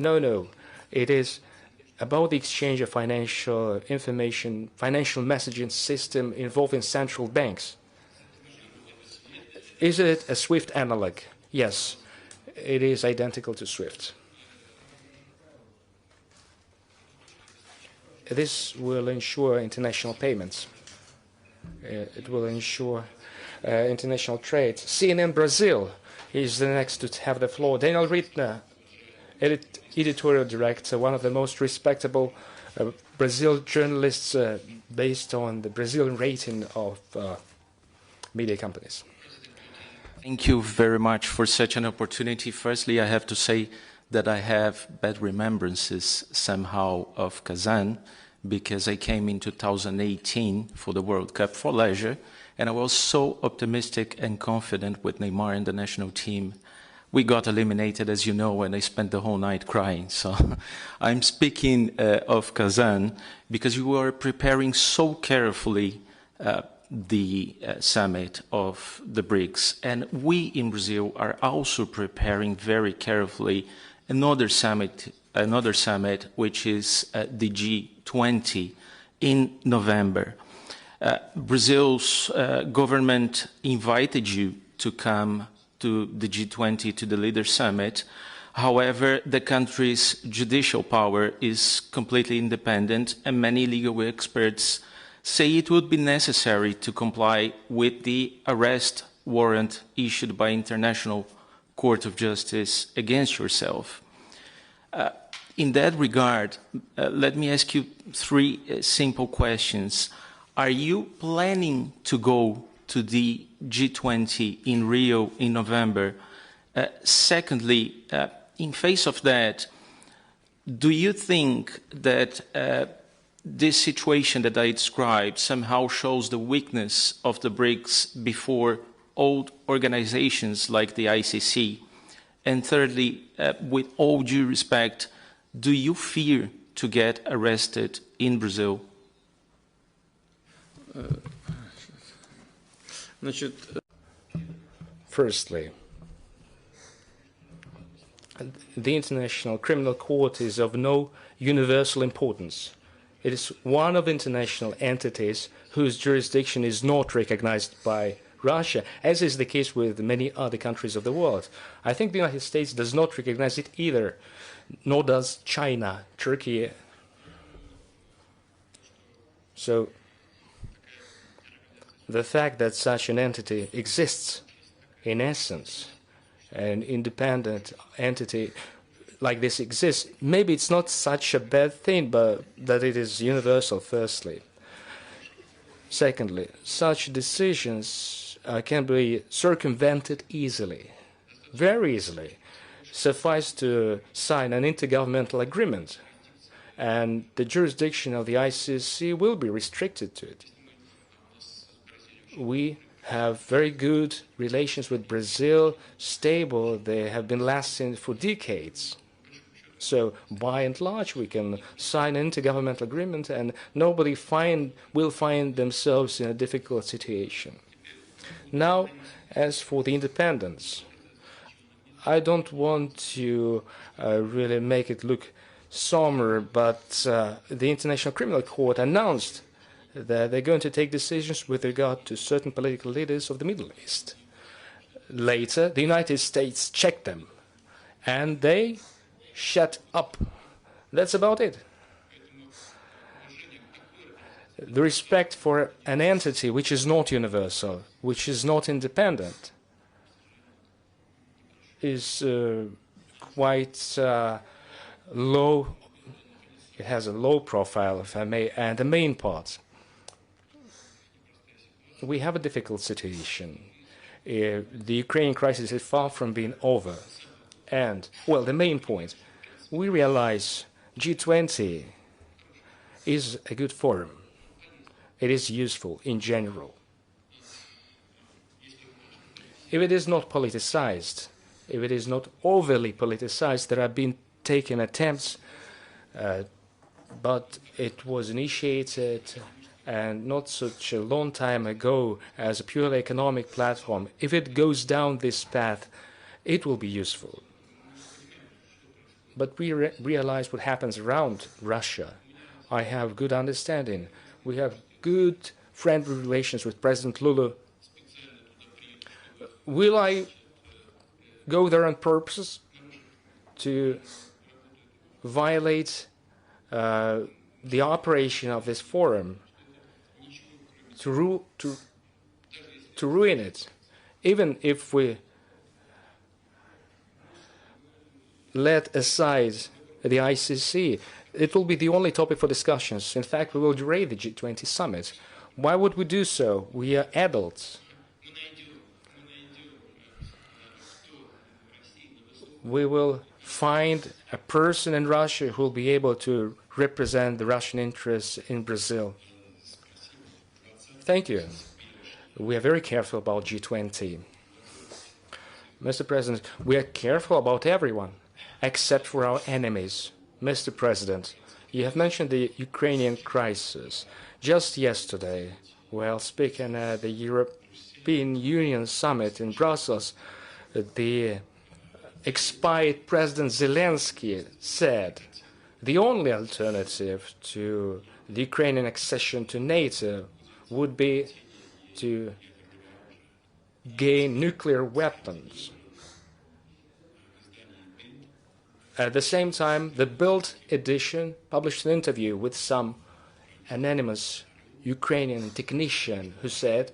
No, no. It is about the exchange of financial information, financial messaging system involving central banks. Is it a SWIFT analog? Yes, it is identical to SWIFT. This will ensure international payments. It will ensure international trade. CNN Brazil is the next to have the floor. Daniel Rittner, editorial director, one of the most respectable Brazil journalists based on the Brazilian rating of media companies. Thank you very much for such an opportunity. Firstly, I have to say that I have bad remembrances somehow of Kazan, because I came in 2018 for the World Cup for leisure, and I was so optimistic and confident with Neymar and the national team. We got eliminated, as you know, and I spent the whole night crying. So I'm speaking of Kazan because you were preparing so carefully the summit of the BRICS, and we in Brazil are also preparing very carefully another summit, which is the G20 in November. Brazil's government invited you to come to the G20, to the Leader Summit. However, the country's judicial power is completely independent, and many legal experts say it would be necessary to comply with the arrest warrant issued by International Court of Justice against yourself. In that regard, let me ask you three simple questions. Are you planning to go to the G20 in Rio in November? Secondly, in face of that, do you think that this situation that I described somehow shows the weakness of the BRICS before old organizations like the ICC? And thirdly, with all due respect, do you fear to get arrested in Brazil? Firstly, the International Criminal Court is of no universal importance. It is one of international entities whose jurisdiction is not recognized by Russia, as is the case with many other countries of the world. I think the United States does not recognize it either, nor does China, Turkey. So the fact that such an entity exists, in essence, an independent entity like this exists, maybe it's not such a bad thing, but that it is universal, firstly. Secondly, such decisions can be circumvented easily, very easily. Suffice to sign an intergovernmental agreement, and the jurisdiction of the ICC will be restricted to it. We have very good relations with Brazil, stable. They have been lasting for decades. So, by and large, we can sign an intergovernmental agreement and nobody will find themselves in a difficult situation. Now, as for the independence, I don't want to really make it look somber, but the International Criminal Court announced that they're going to take decisions with regard to certain political leaders of the Middle East. Later, the United States checked them, and they shut up. That's about it. The respect for an entity which is not universal, which is not independent, is quite low. It has a low profile, if I may. And the main part, we have a difficult situation. The Ukrainian crisis is far from being over. And, well, the main point, we realize G20 is a good forum. It is useful in general. If it is not politicized, if it is not overly politicized, there have been taken attempts, but it was initiated and not such a long time ago as a purely economic platform. If it goes down this path, it will be useful. but we realize what happens around Russia. I have good understanding. We have good friendly relations with President Lula. Will I go there on purpose to violate the operation of this forum, to ruin it? Even if we let aside the ICC, it will be the only topic for discussions. In fact, we will derail the G20 summit. Why would we do so? We are adults. We will find a person in Russia who will be able to represent the Russian interests in Brazil. Thank you. We are very careful about G20. Mr. President, we are careful about everyone, except for our enemies. Mr. President, you have mentioned the Ukrainian crisis. Just yesterday, while speaking at the European Union summit in Brussels, the expired President Zelensky said the only alternative to the Ukrainian accession to NATO would be to gain nuclear weapons. At the same time, the Bild edition published an interview with some anonymous Ukrainian technician who said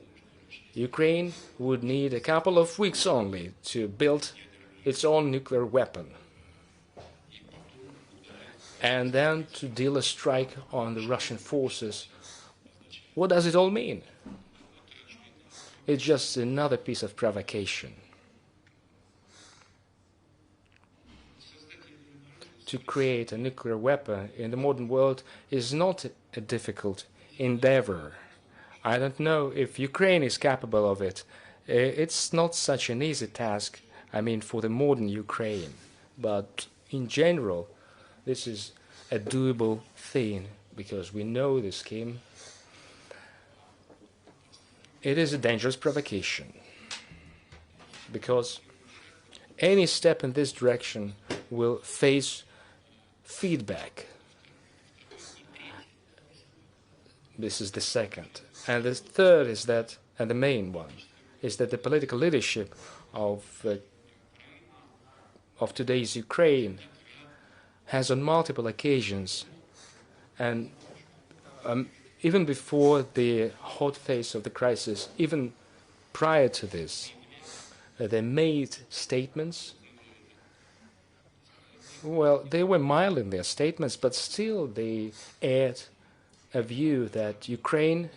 Ukraine would need a couple of weeks only to build its own nuclear weapon, and then to deal a strike on the Russian forces. What does it all mean? It's just another piece of provocation. To create a nuclear weapon in the modern world is not a difficult endeavor. I don't know if Ukraine is capable of it. It's not such an easy task, I mean, for the modern Ukraine. But in general, this is a doable thing because we know the scheme. It is a dangerous provocation because any step in this direction will face feedback. This is the second. And the third is that, and the main one, is that the political leadership of today's Ukraine has on multiple occasions, and even before the hot phase of the crisis, even prior to this, they made statements. Well, they were mild in their statements, but still they aired a view that Ukraine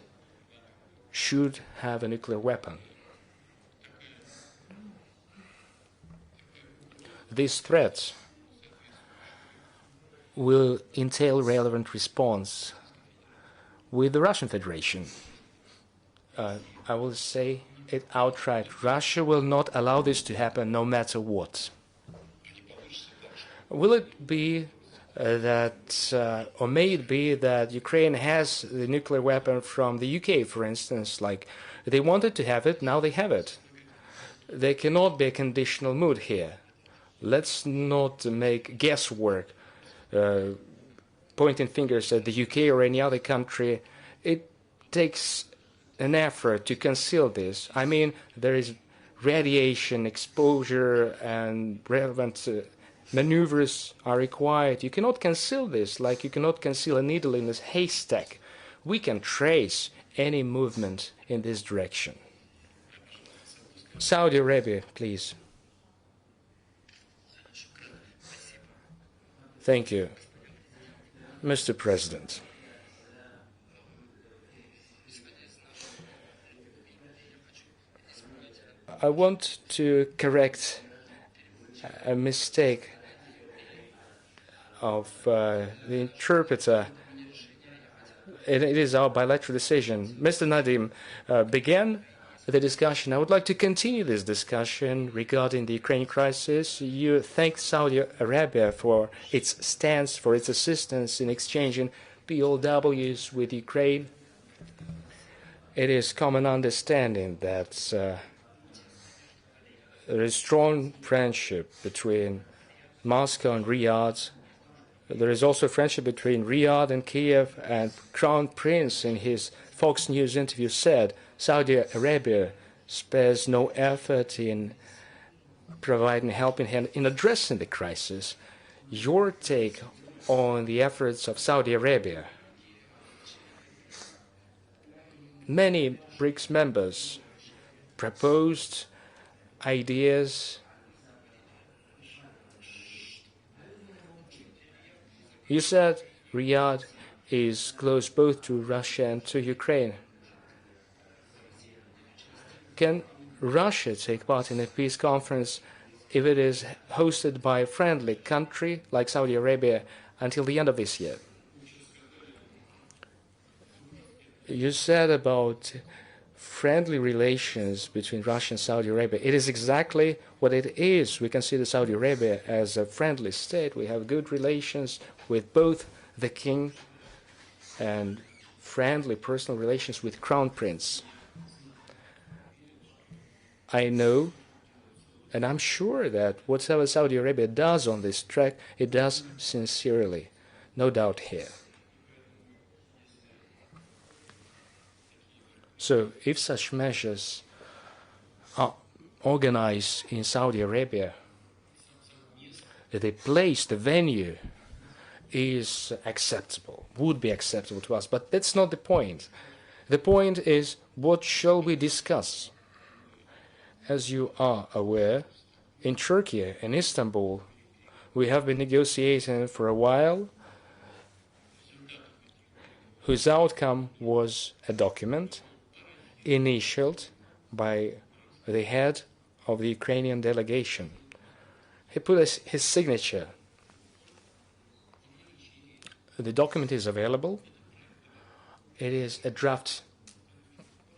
should have a nuclear weapon. These threats will entail relevant response with the Russian Federation. I will say it outright. Russia will not allow this to happen no matter what. Will it be or may it be that Ukraine has the nuclear weapon from the UK, for instance, like they wanted to have it, now they have it. There cannot be a conditional mood here. Let's not make guesswork, pointing fingers at the UK or any other country. It takes an effort to conceal this. I mean, there is radiation exposure and relevant maneuvers are required. You cannot conceal this like you cannot conceal a needle in this haystack. We can trace any movement in this direction. Saudi Arabia, please. Thank you, Mr. President. I want to correct a mistake of the interpreter. It is our bilateral decision. Mr. Nadim began the discussion. I would like to continue this discussion regarding the Ukraine crisis. You thanked Saudi Arabia for its stance, for its assistance in exchanging POWs with Ukraine. It is common understanding that there is strong friendship between Moscow and Riyadh. There is also friendship between Riyadh and Kiev, and Crown Prince in his Fox News interview said Saudi Arabia spares no effort in providing helping hand in addressing the crisis. Your take on the efforts of Saudi Arabia? Many BRICS members proposed ideas. You said Riyadh is close both to Russia and to Ukraine. Can Russia take part in a peace conference if it is hosted by a friendly country like Saudi Arabia until the end of this year? You said about friendly relations between Russia and Saudi Arabia. It is exactly what it is. We consider Saudi Arabia as a friendly state. We have good relations with both the king and friendly personal relations with Crown Prince. I know, and I'm sure that whatever Saudi Arabia does on this track, it does sincerely. No doubt here. So if such measures are organized in Saudi Arabia, the place, the venue is acceptable, would be acceptable to us. But that's not the point. The point is, what shall we discuss? As you are aware, in Turkey, in Istanbul, we have been negotiating for a while, whose outcome was a document initialed by the head of the Ukrainian delegation. He put his signature. The document is available. It is a draft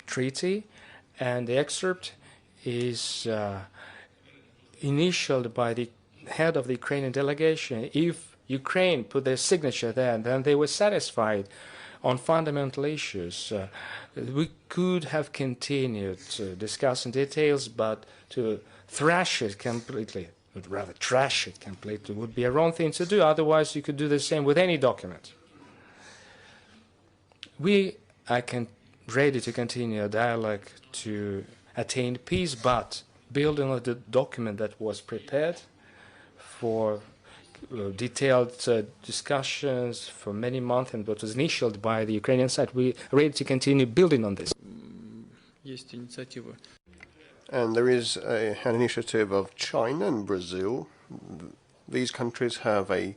treaty, and the excerpt is initialed by the head of the Ukrainian delegation. If Ukraine put their signature there, then they were satisfied on fundamental issues. We could have continued to discuss in details, but to thrash it completely, or rather trash it completely, would be a wrong thing to do. Otherwise, you could do the same with any document. We are ready to continue a dialogue to attain peace, but building on the document that was prepared for detailed discussions for many months and what was initialed by the Ukrainian side, we are ready to continue building on this. And there is an initiative of China and Brazil. These countries have a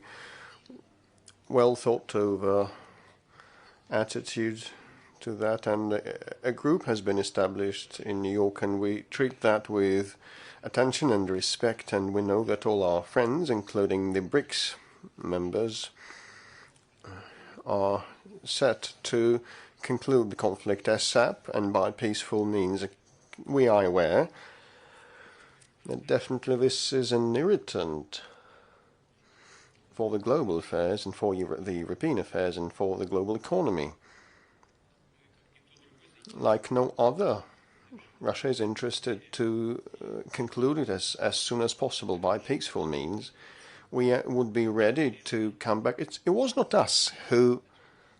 well thought over attitude to that, and a group has been established in New York, and we treat that with attention and respect, and we know that all our friends, including the BRICS members, are set to conclude the conflict ASAP and by peaceful means. We are aware that definitely this is an irritant for the global affairs and for the European affairs and for the global economy. Like no other, Russia is interested to conclude it as soon as possible by peaceful means. We would be ready to come back. It was not us who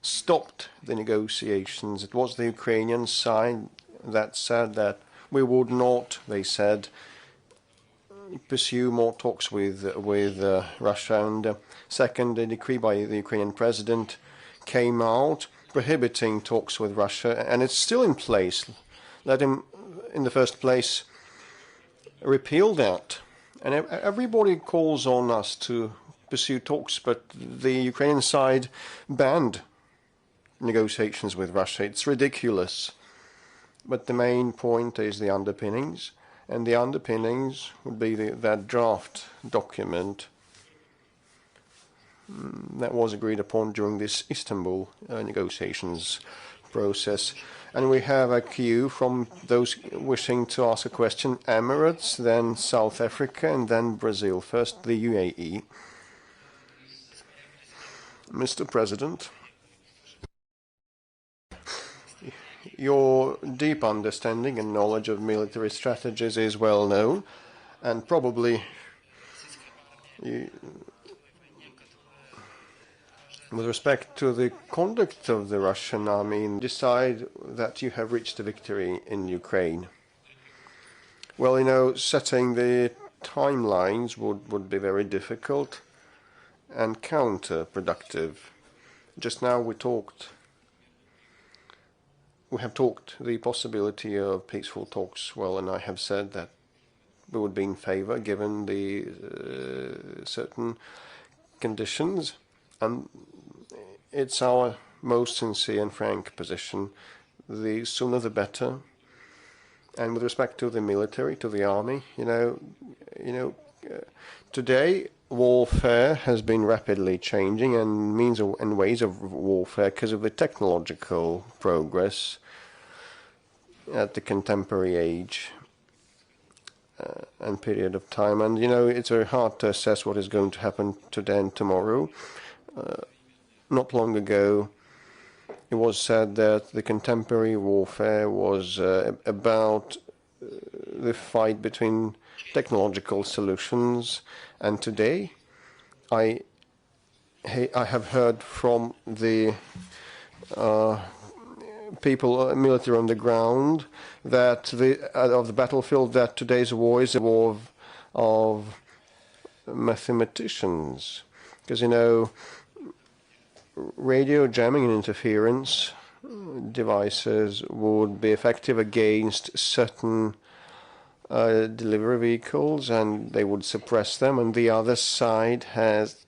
stopped the negotiations. It was the Ukrainian side that said that we would not, they said, pursue more talks with Russia. And second, a decree by the Ukrainian president came out prohibiting talks with Russia, and it's still in place. Let him, in the first place, repeal that. And everybody calls on us to pursue talks, but the Ukrainian side banned negotiations with Russia. It's ridiculous. But the main point is the underpinnings, and the underpinnings would be that draft document that was agreed upon during this Istanbul negotiations process. And we have a queue from those wishing to ask a question: Emirates, then South Africa, and then Brazil. First, the UAE. Mr. President, your deep understanding and knowledge of military strategies is well known, and probably With respect to the conduct of the Russian army, decide that you have reached a victory in Ukraine. Well, setting the timelines would be very difficult and counterproductive. Just now we have talked the possibility of peaceful talks, well, and I have said that we would be in favor given the certain conditions, and it's our most sincere and frank position. The sooner the better. And with respect to the military, to the army, today warfare has been rapidly changing, and means and ways of warfare because of the technological progress at the contemporary age and period of time. And it's very hard to assess what is going to happen today and tomorrow. Not long ago, it was said that the contemporary warfare was about the fight between technological solutions, and today I have heard from the people, military on the ground, that of the battlefield, that today's war is a war of mathematicians, because radio jamming and interference devices would be effective against certain delivery vehicles, and they would suppress them, and the other side has,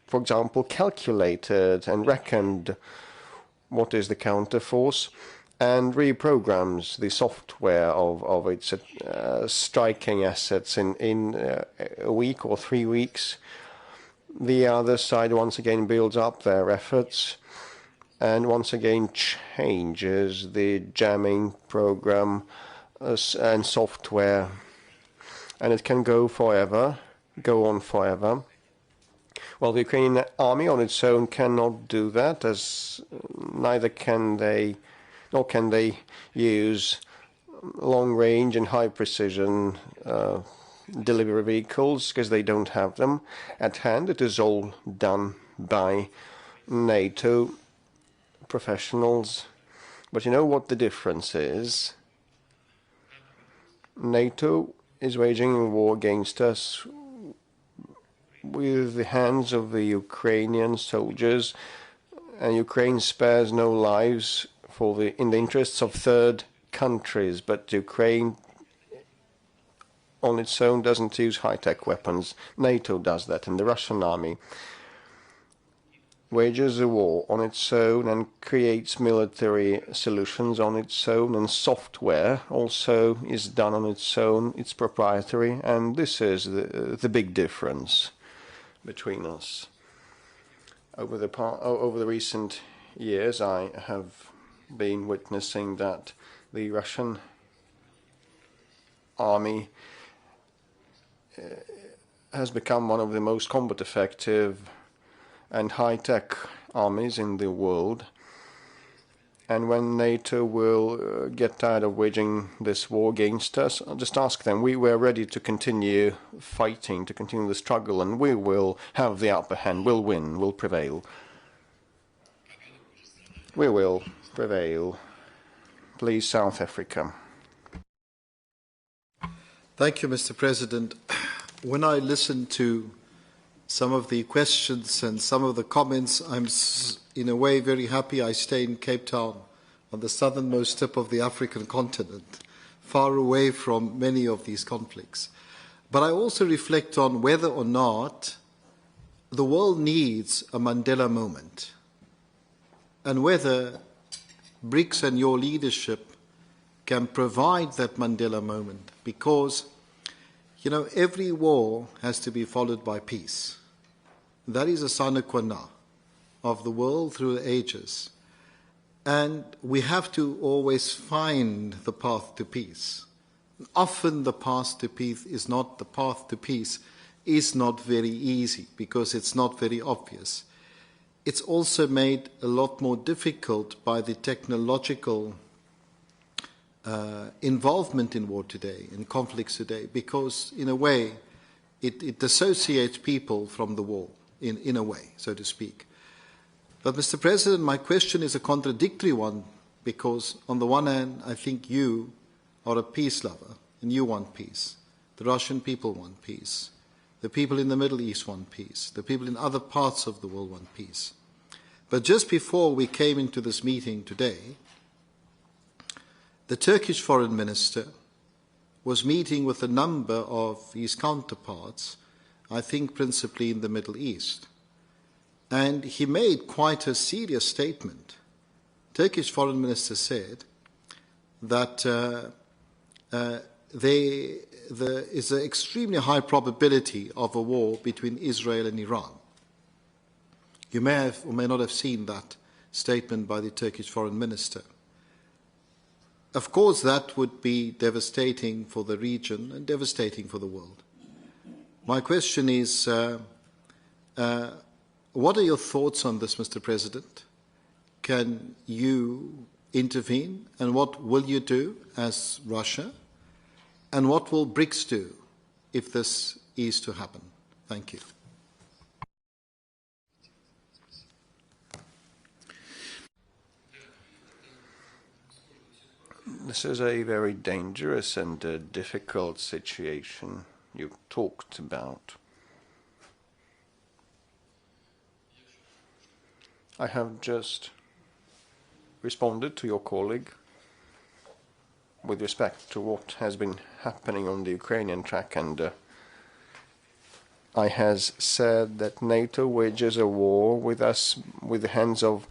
for example, calculated and reckoned what is the counterforce and reprograms the software of its striking assets in a week or 3 weeks. The other side once again builds up their efforts and once again changes the jamming program and software, and it can go on forever. Well, the Ukrainian army on its own cannot do that, as neither can they, nor can they use long-range and high-precision delivery vehicles, because they don't have them at hand. It is all done by NATO professionals. But you know what the difference is? NATO is waging a war against us with the hands of the Ukrainian soldiers, and Ukraine spares no lives in the interests of third countries. But Ukraine on its own doesn't use high-tech weapons. NATO does that, and the Russian army wages a war on its own and creates military solutions on its own, and software also is done on its own. It's proprietary, and this is the big difference between us. Over the recent years, I have been witnessing that the Russian army has become one of the most combat effective and high-tech armies in the world. And when NATO will get tired of waging this war against us, I'll just ask them. We're ready to continue fighting, to continue the struggle, and we will have the upper hand. We'll win, we'll prevail. We will prevail. Please, South Africa. Thank you, Mr. President. When I listen to some of the questions and some of the comments, I'm in a way very happy I stay in Cape Town, on the southernmost tip of the African continent, far away from many of these conflicts. But I also reflect on whether or not the world needs a Mandela moment, and whether BRICS and your leadership can provide that Mandela moment, because every war has to be followed by peace. That is a sine qua non of the world through the ages. And we have to always find the path to peace. Often the path to peace is not very easy, because it's not very obvious. It's also made a lot more difficult by the technological involvement in war today, in conflicts today, because in a way it dissociates people from the wall, in a way, so to speak. But, Mr. President, my question is a contradictory one, because on the one hand, I think you are a peace lover, and you want peace. The Russian people want peace. The people in the Middle East want peace. The people in other parts of the world want peace. But just before we came into this meeting today, the Turkish foreign minister was meeting with a number of his counterparts, I think principally in the Middle East. And he made quite a serious statement. Turkish foreign minister said that there is an extremely high probability of a war between Israel and Iran. You may have or may not have seen that statement by the Turkish foreign minister. Of course, that would be devastating for the region and devastating for the world. My question is, what are your thoughts on this, Mr. President? Can you intervene, and what will you do as Russia? And what will BRICS do if this is to happen? Thank you. This is a very dangerous and difficult situation you talked about. I have just responded to your colleague with respect to what has been happening on the Ukrainian track, and I has said that NATO wages a war with us, with the hands of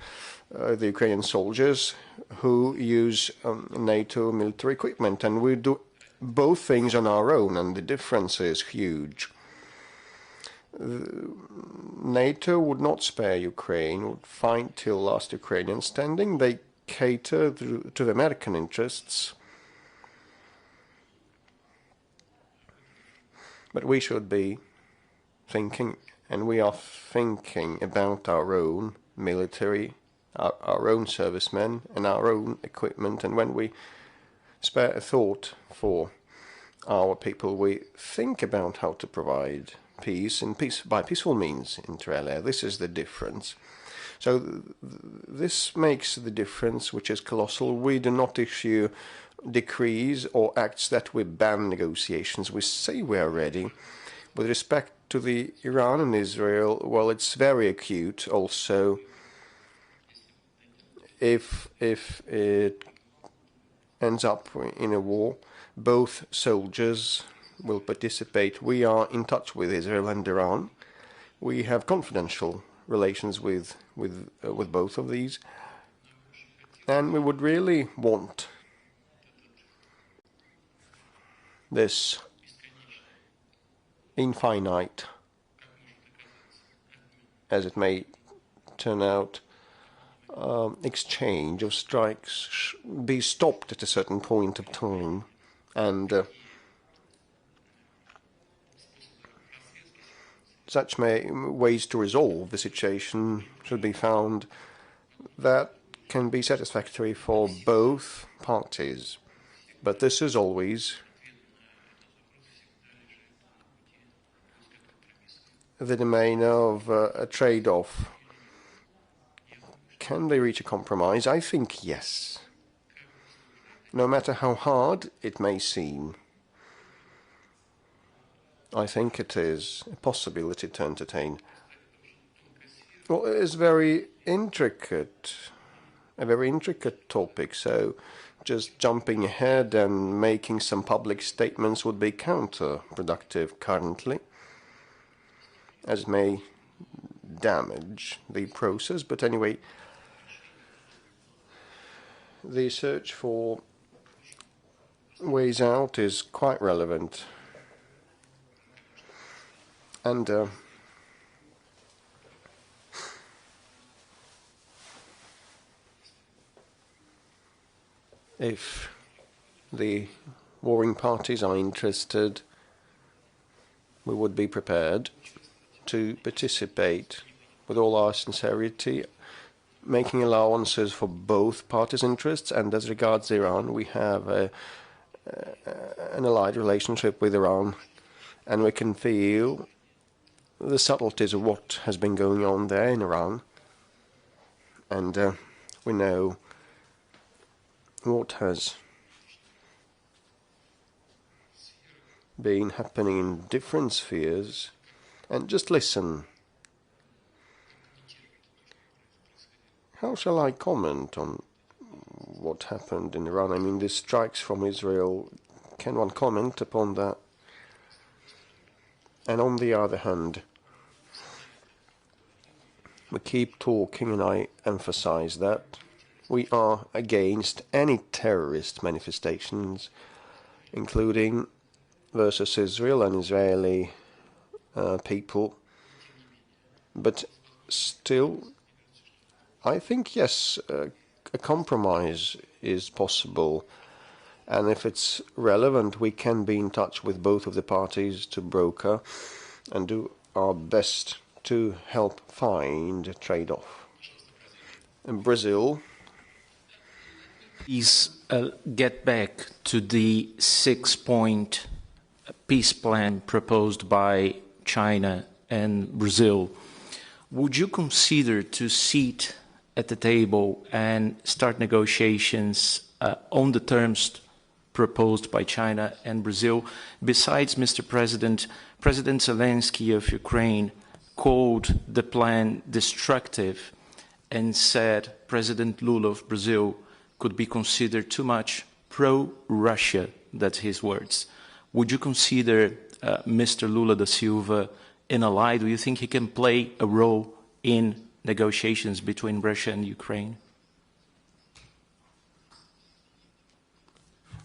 the Ukrainian soldiers who use NATO military equipment, and we do both things on our own, and the difference is huge. NATO would not spare Ukraine, would fight till last Ukrainian standing. They cater to the American interests. But we should be thinking, and we are thinking about our own military, our own servicemen and our own equipment. And when we spare a thought for our people, we think about how to provide peace, and peace by peaceful means, inter alia. This is the difference. So this makes the difference, which is colossal. We do not issue decrees or acts that we ban negotiations. We say we are ready. With respect to the Iran and Israel, well, it's very acute also. If it ends up in a war, both soldiers will participate. We are in touch with Israel and Iran. We have confidential relations with both of these, and we would really want this infinite, as it may turn out, exchange of strikes be stopped at a certain point of time, and such ways to resolve the situation should be found that can be satisfactory for both parties. But this is always the domain of a trade-off. Can they reach a compromise? I think yes. No matter how hard it may seem, I think it is a possibility to entertain. Well, it is a very intricate topic, so just jumping ahead and making some public statements would be counterproductive currently, as it may damage the process. But anyway, the search for ways out is quite relevant. And if the warring parties are interested, we would be prepared to participate with all our sincerity, making allowances for both parties' interests. And as regards Iran, we have an allied relationship with Iran, and we can feel the subtleties of what has been going on there in Iran. And we know what has been happening in different spheres. And just listen. How shall I comment on what happened in Iran? I mean, these strikes from Israel, can one comment upon that? And on the other hand, we keep talking, and I emphasize that we are against any terrorist manifestations, including versus Israel and Israeli people. But still, I think, yes, a compromise is possible. And if it's relevant, we can be in touch with both of the parties to broker and do our best to help find a trade-off. In Brazil, please get back to the 6-point peace plan proposed by China and Brazil. Would you consider to sit at the table and start negotiations on the terms proposed by China and Brazil? Besides, Mr. President, President Zelensky of Ukraine called the plan destructive and said President Lula of Brazil could be considered too much pro-Russia, that's his words. Would you consider Mr. Lula da Silva an ally? Do you think he can play a role in negotiations between Russia and Ukraine?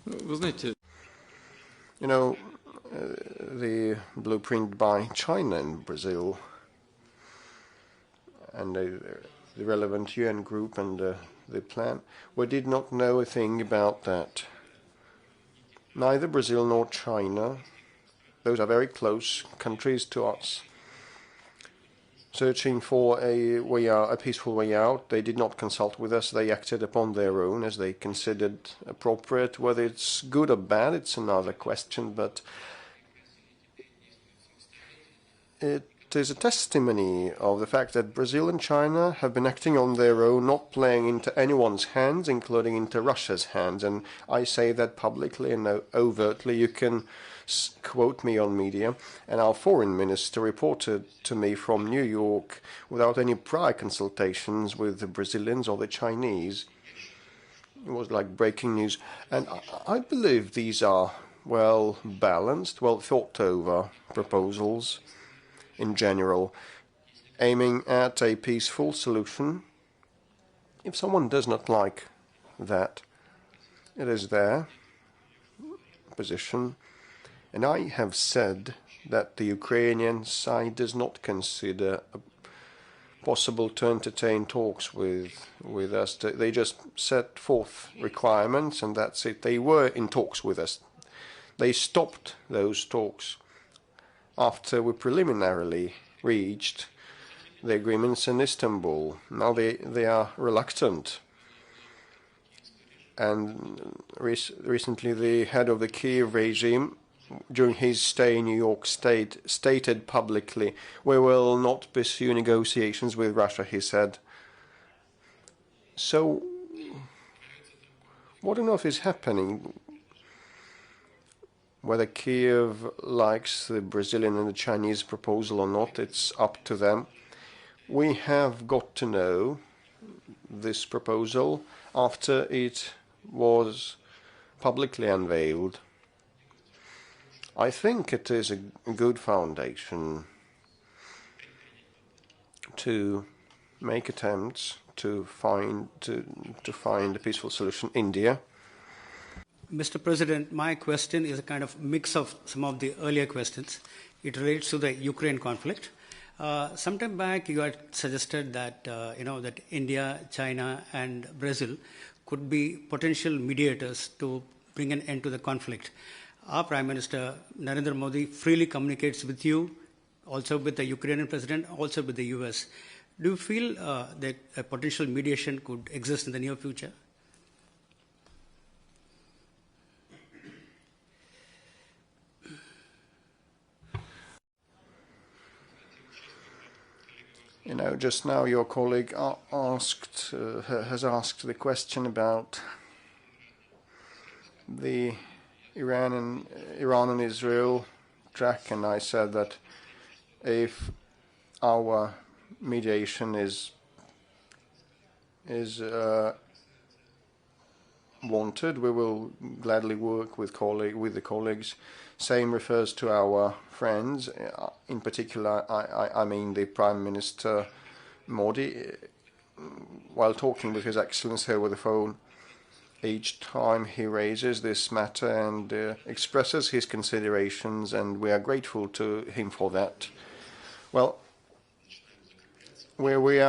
You know, the blueprint by China and Brazil and the relevant UN group and the plan, we did not know a thing about that. Neither Brazil nor China, those are very close countries to us, searching for a peaceful way out. They did not consult with us. They acted upon their own as they considered appropriate. Whether it's good or bad, it's another question, but it is a testimony of the fact that Brazil and China have been acting on their own, not playing into anyone's hands, including into Russia's hands. And I say that publicly and overtly. You can quote me on media. And our foreign minister reported to me from New York without any prior consultations with the Brazilians or the Chinese. It was like breaking news. And I believe these are well balanced, well thought over proposals in general, aiming at a peaceful solution. If someone does not like that, it is their position. And I have said that the Ukrainian side does not consider possible to entertain talks with us. They just set forth requirements and that's it. They were in talks with us. They stopped those talks after we preliminarily reached the agreements in Istanbul. Now they are reluctant. And recently the head of the Kiev regime, during his stay in New York State, stated publicly, "We will not pursue negotiations with Russia," he said. So, what on earth is happening? Whether Kiev likes the Brazilian and the Chinese proposal or not, it's up to them. We have got to know this proposal after it was publicly unveiled. I think it is a good foundation to make attempts to find a peaceful solution. India. Mr. President, my question is a kind of mix of some of the earlier questions. It relates to the Ukraine conflict. Some time back, you had suggested that that India, China, and Brazil could be potential mediators to bring an end to the conflict. Our Prime Minister Narendra Modi freely communicates with you, also with the Ukrainian president, also with the US. Do you feel that a potential mediation could exist in the near future? You know, just now your colleague has asked the question about the Iran and Israel track, and I said that if our mediation is wanted, we will gladly work with the colleagues. Same refers to our friends. In particular, I mean the Prime Minister Modi. While talking with His Excellency over the phone, each time he raises this matter and expresses his considerations, and we are grateful to him for that. Well, we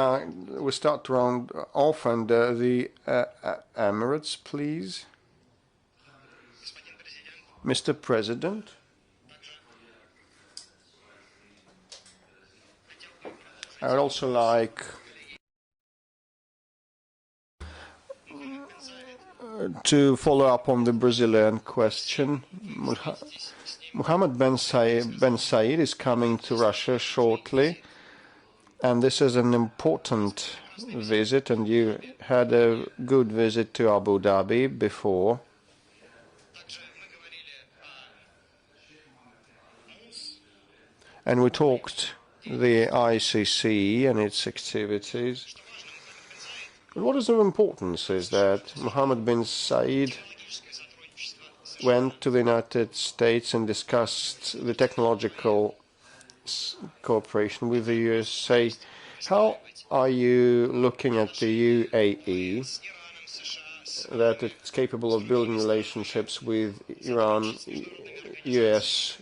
start to round off, and the Emirates, please. Mr. President. I would also like to follow up on the Brazilian question. Mohammed Ben Said is coming to Russia shortly, and this is an important visit, and you had a good visit to Abu Dhabi before. And we talked the ICC and its activities. But what is of importance is that Mohammed bin Said went to the United States and discussed the technological cooperation with the USA. How are you looking at the UAE, that it's capable of building relationships with Iran, US,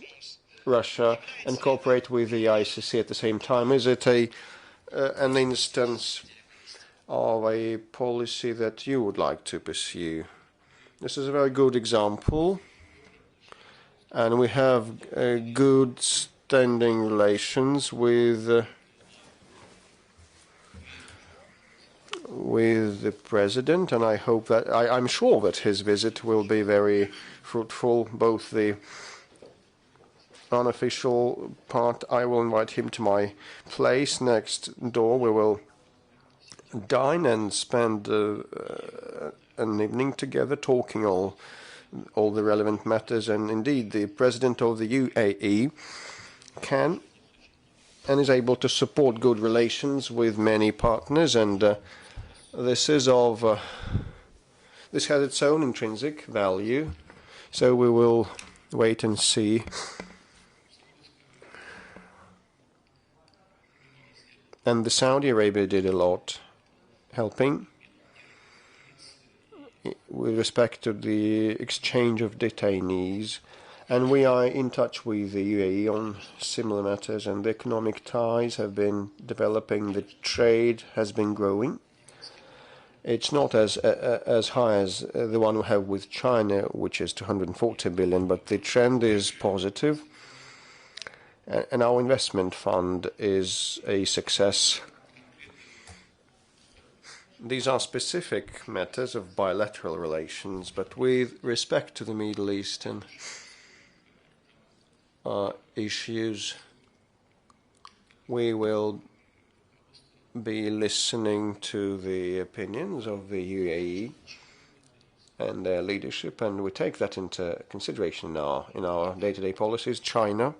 Russia, and cooperate with the ICC at the same time? Is it an instance of a policy that you would like to pursue? This is a very good example, and we have good standing relations with the President, and I hope that I'm sure that his visit will be very fruitful. Both the unofficial part, I will invite him to my place next door. We will dine and spend an evening together talking all the relevant matters. And indeed, the President of the UAE can and is able to support good relations with many partners, and this has its own intrinsic value. So we will wait and see. And the Saudi Arabia did a lot, helping with respect to the exchange of detainees. And we are in touch with the UAE on similar matters, and the economic ties have been developing. The trade has been growing. It's not as high as the one we have with China, which is 240 billion, but the trend is positive. And our investment fund is a success. These are specific matters of bilateral relations, but with respect to the Middle Eastern issues, we will be listening to the opinions of the UAE and their leadership, and we take that into consideration in our day-to-day policies. China,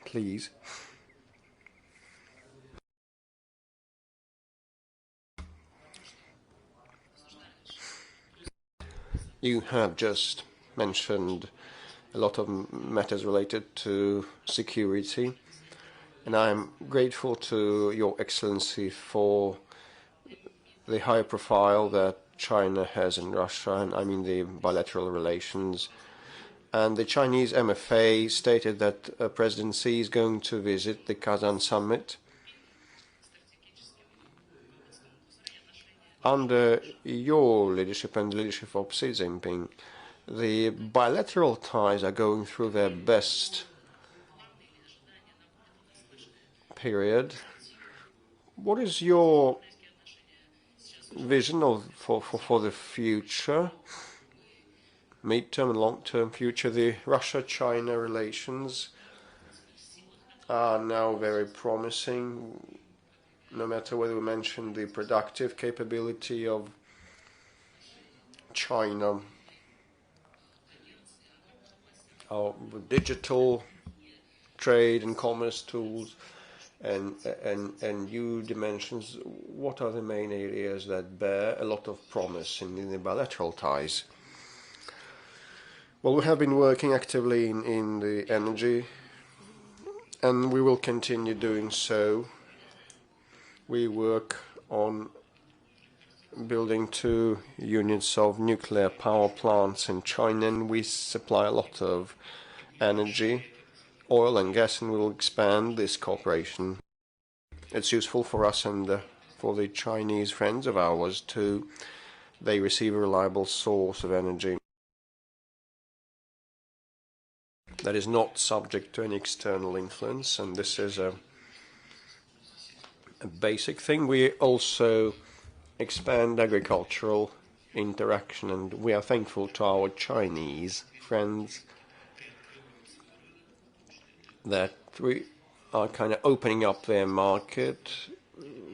please. You have just mentioned a lot of matters related to security, and I am grateful to Your Excellency for the high profile that China has in Russia, and I mean the bilateral relations. And the Chinese MFA stated that President Xi is going to visit the Kazan summit. Under your leadership and the leadership of Xi Jinping, the bilateral ties are going through their best period. What is your vision for the future, mid-term and long-term future? The Russia-China relations are now very promising. no matter whether we mention the productive capability of China, our digital trade and commerce tools, and new dimensions, what are the main areas that bear a lot of promise in the bilateral ties? Well, we have been working actively in the energy, and we will continue doing so. We work on building 2 units of nuclear power plants in China, and we supply a lot of energy, oil and gas, and we will expand this cooperation. It's useful for us and for the Chinese friends of ours too. They receive a reliable source of energy that is not subject to any external influence, and this is a basic thing. We also expand agricultural interaction, and we are thankful to our Chinese friends that we are kind of opening up their market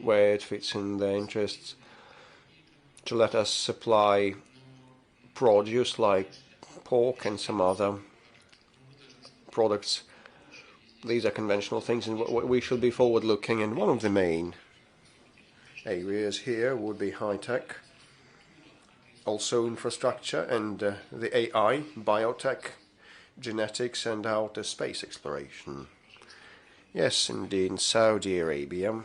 where it fits in their interests to let us supply produce like pork and some other products. These are conventional things, and we should be forward-looking, and one of the main areas here would be high-tech, also infrastructure, and the AI, biotech, genetics, and outer space exploration. Yes, indeed, in Saudi Arabia.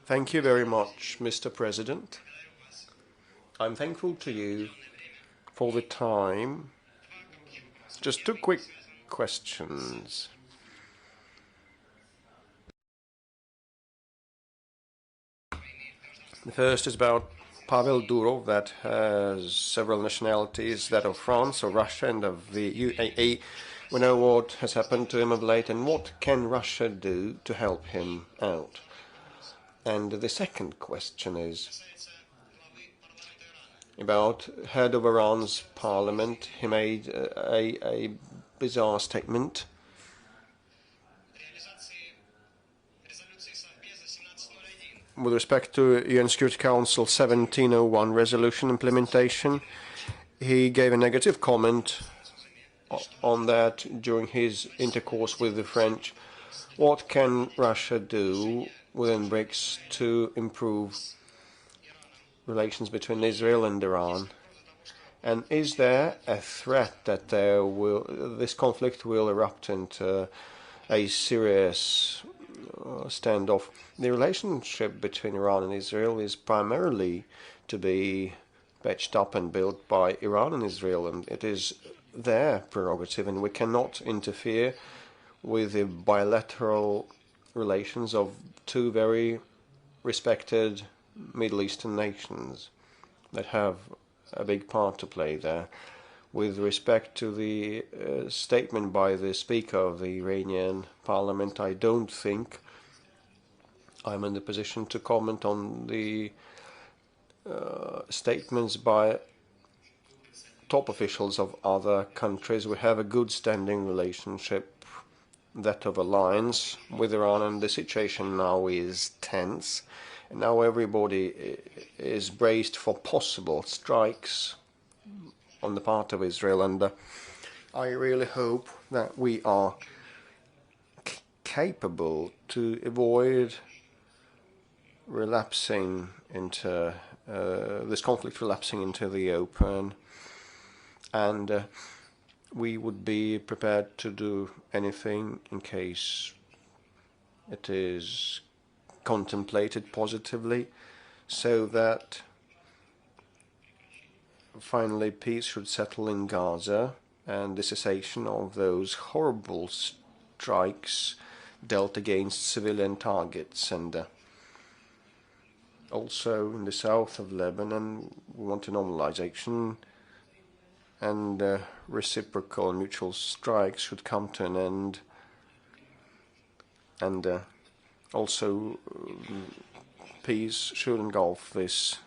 Thank you very much, Mr. President. I'm thankful to you for the time. Just 2 quick questions. The first is about Pavel Durov, that has several nationalities, that of France, of Russia, and of the UAE. We know what has happened to him of late, and what can Russia do to help him out? And the second question is about head of Iran's parliament. He made a bizarre statement. With respect to UN Security Council 1701 resolution implementation, he gave a negative comment on that during his intercourse with the French. What can Russia do within BRICS to improve relations between Israel and Iran? And is there a threat that this conflict will erupt into a serious standoff? The relationship between Iran and Israel is primarily to be patched up and built by Iran and Israel, and it is their prerogative, and we cannot interfere with the bilateral relations of 2 very respected Middle Eastern nations that have a big part to play there. With respect to the statement by the Speaker of the Iranian Parliament, I don't think I'm in the position to comment on the statements by top officials of other countries. We have a good standing relationship, that of alliance with Iran, and the situation now is tense. And now everybody is braced for possible strikes on the part of Israel, and I really hope that we are capable to avoid relapsing into this conflict relapsing into the open, and we would be prepared to do anything in case it is contemplated positively, so that finally peace should settle in Gaza and the cessation of those horrible strikes dealt against civilian targets. And also in the south of Lebanon, we want a normalization, and reciprocal mutual strikes should come to an end. And also peace should engulf this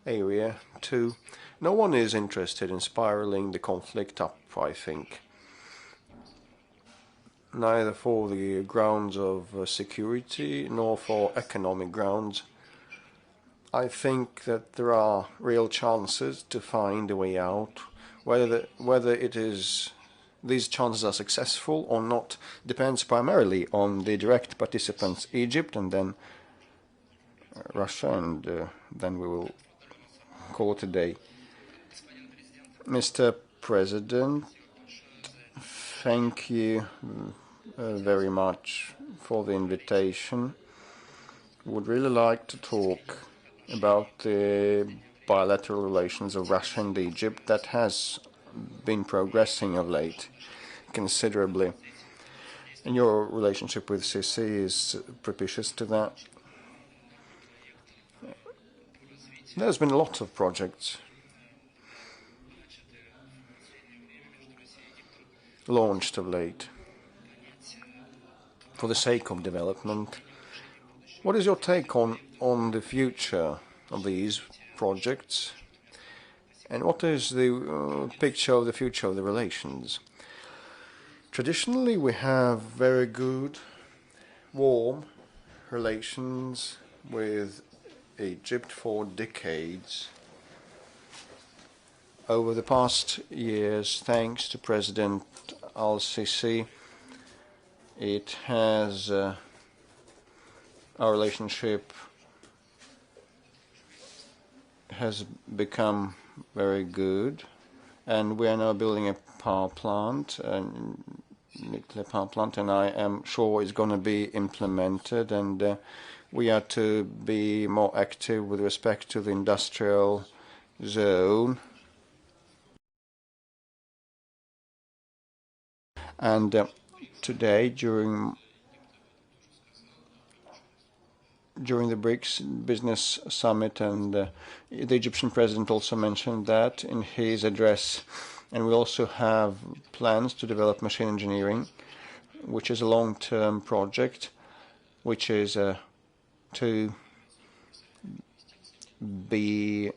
area too. No one is interested in spiraling the conflict up, I think. neither for the grounds of security nor for economic grounds. I think that there are real chances to find a way out. Whether these chances are successful or not depends primarily on the direct participants, Egypt and then Russia, and then we will call it a day. Mr. President, thank you very much for the invitation. Would really like to talk about the bilateral relations of Russia and Egypt that has been progressing of late considerably. And your relationship with Sisi is propitious to that. There's been a lot of projects launched of late for the sake of development. What is your take on the future of these projects? And what is the picture of the future of the relations? Traditionally, we have very good, warm relations with Egypt for decades. Over the past years, thanks to President al-Sisi, it has our relationship has become very good, and we are now building a power plant, a nuclear power plant, and I am sure it's going to be implemented, and we are to be more active with respect to the industrial zone. And today, during the BRICS business summit, and the Egyptian president also mentioned that in his address. And we also have plans to develop machine engineering, which is a long-term project, which is to be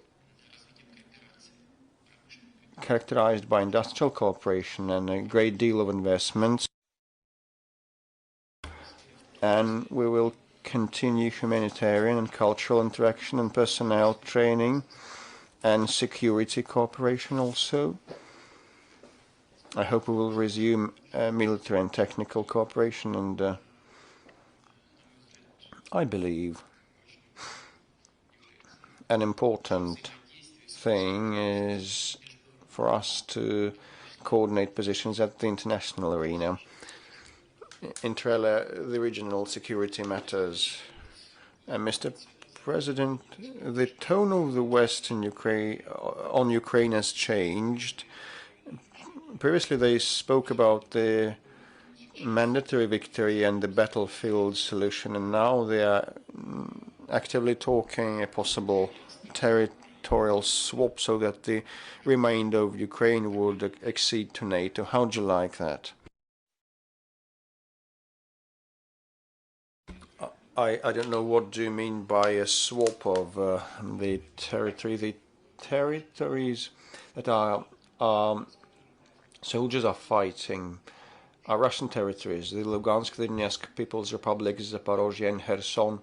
characterized by industrial cooperation and a great deal of investments. And we will continue humanitarian and cultural interaction and personnel training and security cooperation also. I hope we will resume military and technical cooperation, and I believe an important thing is for us to coordinate positions at the international arena. Inter alia, the regional security matters. Mr. President, the tone of the West in on Ukraine has changed. Previously, they spoke about the mandatory victory and the battlefield solution, and now they are actively talking a possible territorial swap so that the remainder of Ukraine would accede to NATO. How do you like that? I don't know, what do you mean by a swap of the territory? The territories that our soldiers are fighting are Russian territories, the Lugansk, Donetsk People's Republic, Zaporozhye and Kherson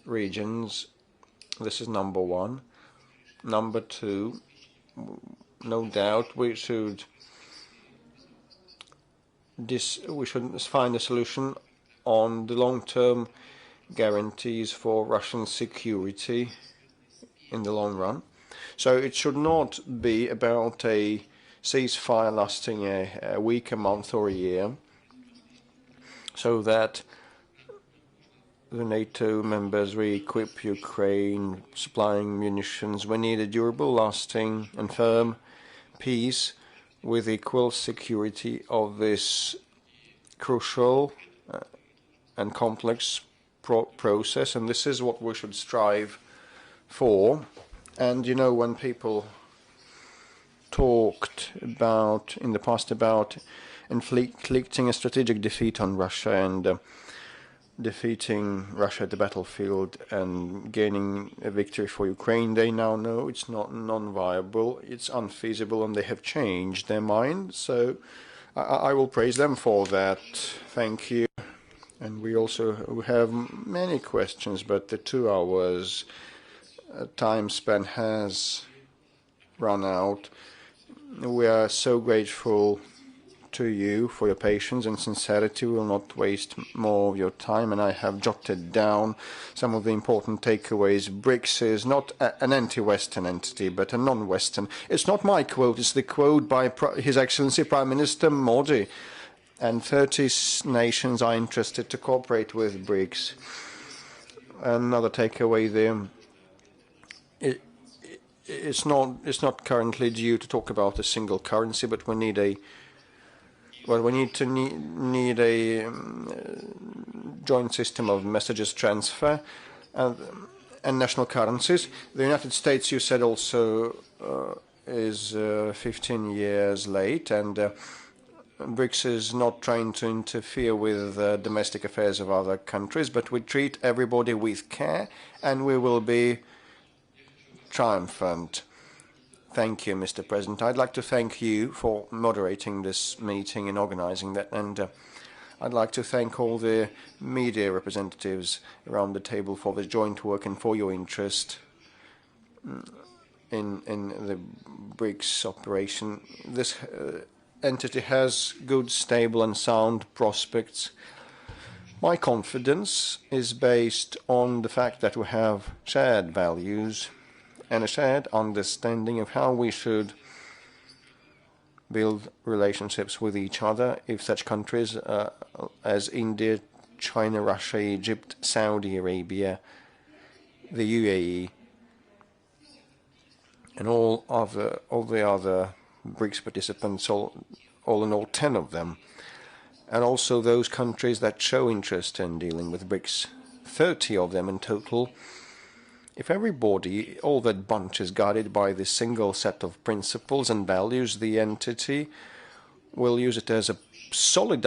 regions. This is number one. Number two, no doubt we should find a solution on the long-term guarantees for Russian security in the long run. So it should not be about a ceasefire lasting a week, a month or a year, so that the NATO members re-equip Ukraine, supplying munitions. We need a durable, lasting and firm peace with equal security of this crucial and complex process, and this is what we should strive for. And you know, when people talked about in the past about inflicting a strategic defeat on Russia and defeating Russia at the battlefield and gaining a victory for Ukraine, they now know it's not non-viable, it's unfeasible, and they have changed their mind. So I will praise them for that. Thank you. And we also have many questions, but the 2 hours time span has run out. We are so grateful to you for your patience and sincerity. We will not waste more of your time, and I have jotted down some of the important takeaways. BRICS is not an anti-Western entity, but a non-Western. It's not my quote, it's the quote by His Excellency Prime Minister Modi. And 30 nations are interested to cooperate with BRICS. Another takeaway there. It's not currently due to talk about a single currency, but we need a joint system of messages transfer and national currencies. The United States, you said, also is 15 years late, and BRICS is not trying to interfere with domestic affairs of other countries, but we treat everybody with care, and we will be triumphant. Thank you, Mr. President. I'd like to thank you for moderating this meeting and organizing that, and I'd like to thank all the media representatives around the table for the joint work and for your interest in the BRICS operation. This entity has good, stable and sound prospects. My confidence is based on the fact that we have shared values and a shared understanding of how we should build relationships with each other if such countries as India, China, Russia, Egypt, Saudi Arabia, the UAE, and all the other BRICS participants, all in all 10 of them, and also those countries that show interest in dealing with BRICS, 30 of them in total. If everybody, all that bunch, is guided by this single set of principles and values, the entity will use it as solid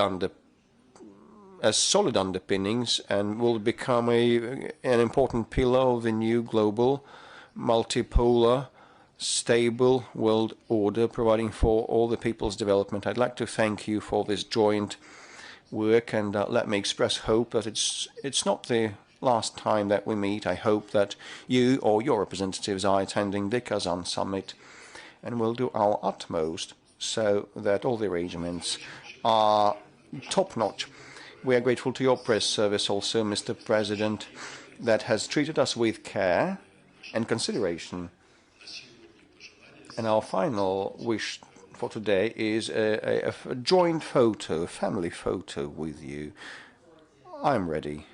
underpinnings and will become an important pillar of the new global, multipolar, stable world order, providing for all the people's development. I'd like to thank you for this joint work, and let me express hope that it's not the last time that we meet. I hope that you or your representatives are attending the Kazan summit, and we'll do our utmost so that all the arrangements are top-notch. We are grateful to your press service also, Mr. President, that has treated us with care and consideration. And our final wish for today is a joint photo, a family photo with you. I'm ready.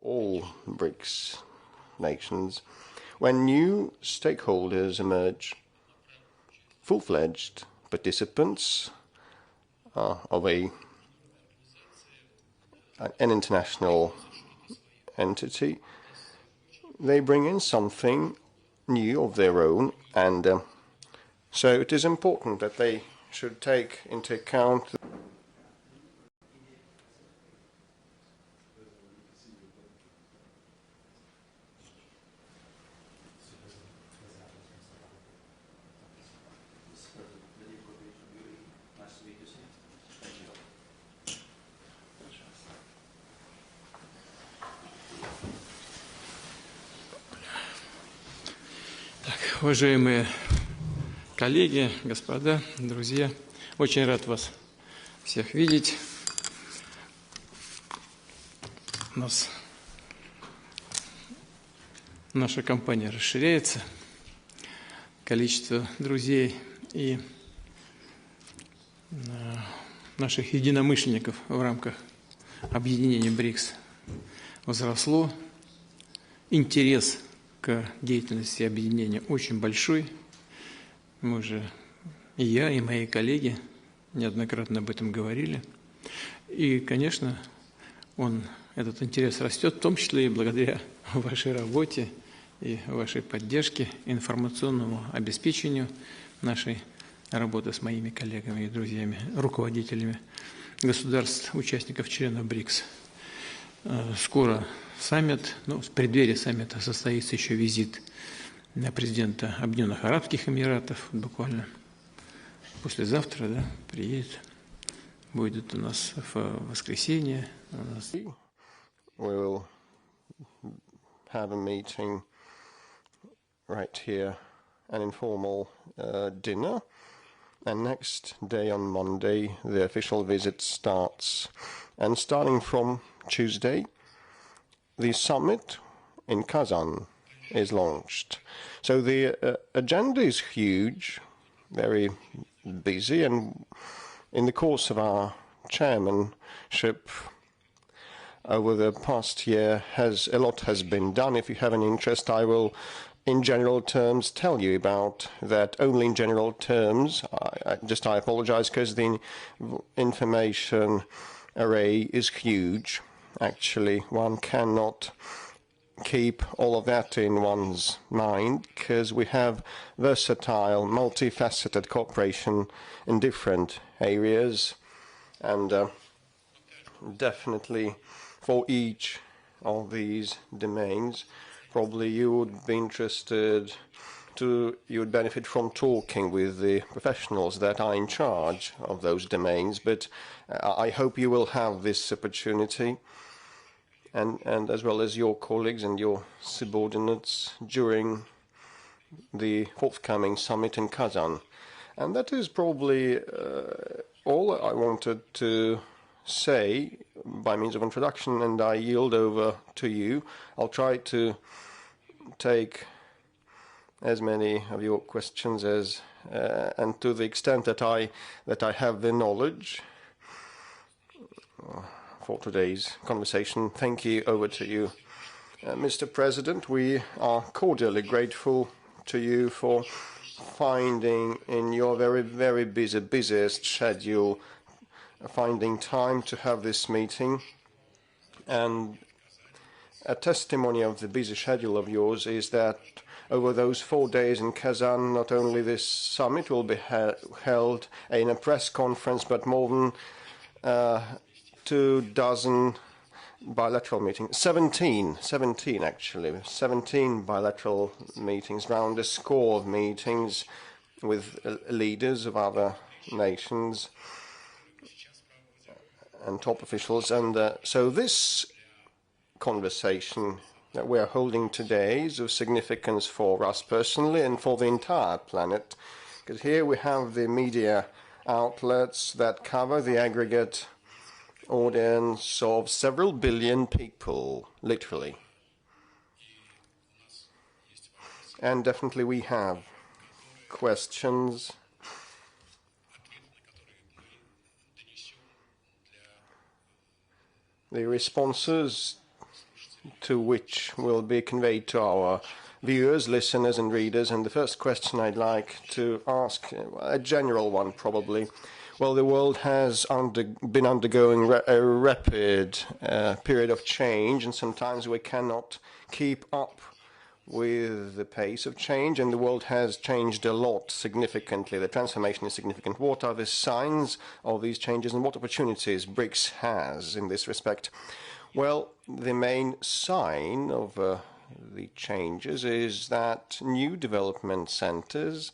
All BRICS nations, when new stakeholders emerge, full-fledged participants of an international entity, they bring in something new of their own, and so it is important that they should take into account Уважаемые коллеги, господа, друзья, очень рад вас всех видеть. Наша компания расширяется. количество друзей и наших единомышленников в рамках объединения БРИКС возросло. Интерес к деятельности объединения очень большой. Мы уже, и я, и мои коллеги неоднократно об этом говорили. И, конечно, этот интерес растет, в том числе и благодаря вашей работе и вашей поддержке, информационному обеспечению нашей работы с моими коллегами и друзьями, руководителями государств, участников, членов БРИКС. Скоро саммит, в преддверии саммита состоится еще визит президента Объединенных Арабских Эмиратов, буквально послезавтра, да, приедет, будет у нас в воскресенье. We will have a meeting right here, an informal dinner, and next day on Monday the official visit starts. And starting from Tuesday, the summit in Kazan is launched. So the agenda is huge, very busy, and in the course of our chairmanship over the past year, a lot has been done. If you have an interest, I will, in general terms, tell you about that. Only in general terms. I apologize because the information array is huge. Actually, one cannot keep all of that in one's mind because we have versatile, multifaceted cooperation in different areas, and definitely for each of these domains, probably you would be interested you would benefit from talking with the professionals that are in charge of those domains, but I hope you will have this opportunity, and as well as your colleagues and your subordinates during the forthcoming summit in Kazan. And that is probably all I wanted to say by means of introduction, and I yield over to you. I'll try to take as many of your questions as and to the extent that I have the knowledge for today's conversation. Thank you. Over to you, Mr. President. We are cordially grateful to you for finding in your very, very busiest schedule, finding time to have this meeting. And a testimony of the busy schedule of yours is that over those 4 days in Kazan, not only this summit will be held in a press conference, but more than 24 bilateral meetings, 17 actually, 17 bilateral meetings, around a score of meetings with leaders of other nations and top officials. And so this conversation that we are holding today is of significance for us personally and for the entire planet, because here we have the media outlets that cover the aggregate audience of several billion people, literally. And definitely we have questions the responses to which will be conveyed to our viewers, listeners and readers. And the first question I'd like to ask, a general one probably. Well, the world has been undergoing a rapid period of change, and sometimes we cannot keep up with the pace of change, and the world has changed a lot significantly. The transformation is significant. What are the signs of these changes, and what opportunities BRICS has in this respect? Well, the main sign of the changes is that new development centers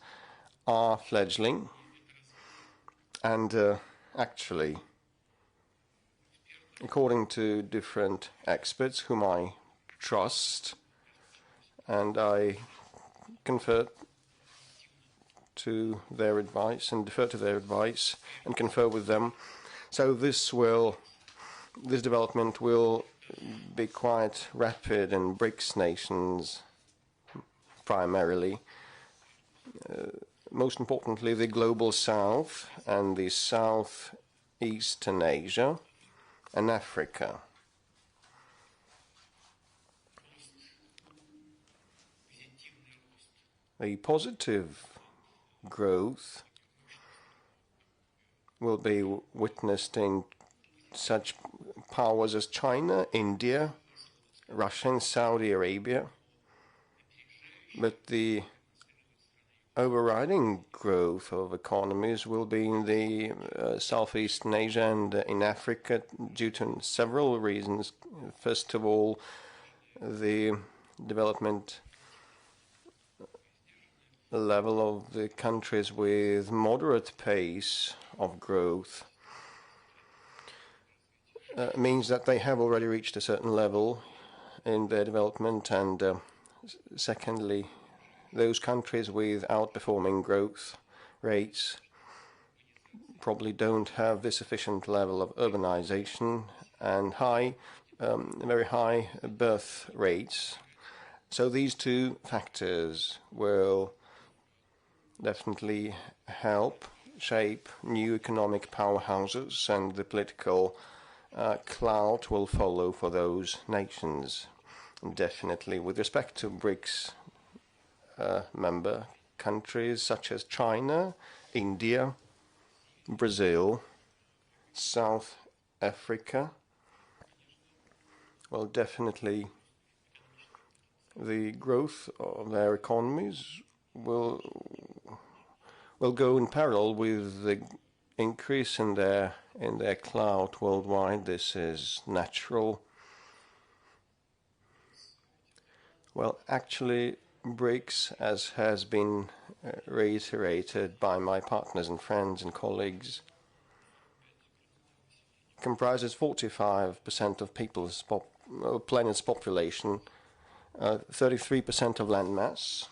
are fledgling. And actually, according to different experts whom I trust, and I confer to their advice and defer to their advice and confer with them, so this development will be quite rapid in BRICS nations primarily. most importantly, the Global South and the Southeastern Asia and Africa. The positive growth will be witnessed in such powers as China, India, Russia, and Saudi Arabia. But the overriding growth of economies will be in the Southeastern Asia and in Africa due to several reasons. First of all, the development level of the countries with moderate pace of growth means that they have already reached a certain level in their development, and secondly, those countries with outperforming growth rates probably don't have the sufficient level of urbanization and very high birth rates. So these two factors will definitely help shape new economic powerhouses, and the political clout will follow for those nations. Definitely, with respect to BRICS member countries such as China, India, Brazil, South Africa, well, definitely the growth of their economies will go in parallel with the increase in their clout worldwide. This is natural. Well, actually, BRICS, as has been reiterated by my partners and friends and colleagues, comprises 45% of planet's population, 33% of landmass,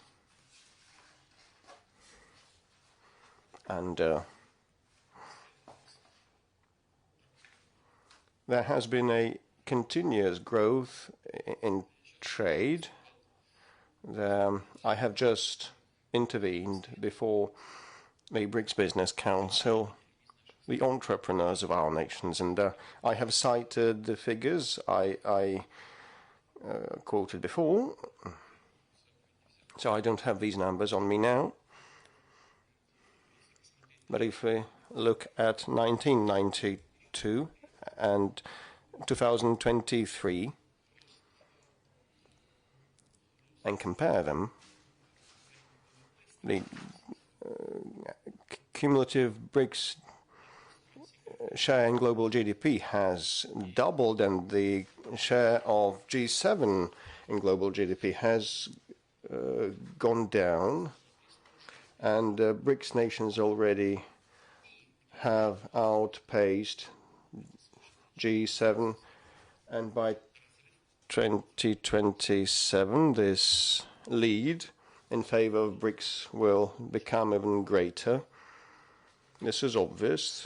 and there has been a continuous growth in trade. I have just intervened before the BRICS Business Council, the entrepreneurs of our nations, and I have cited the figures I quoted before, so I don't have these numbers on me now. But if we look at 1992 and 2023 and compare them, the cumulative BRICS share in global GDP has doubled, and the share of G7 in global GDP has gone down, and BRICS nations already have outpaced G7, and by 2027 this lead in favor of BRICS will become even greater. This is obvious.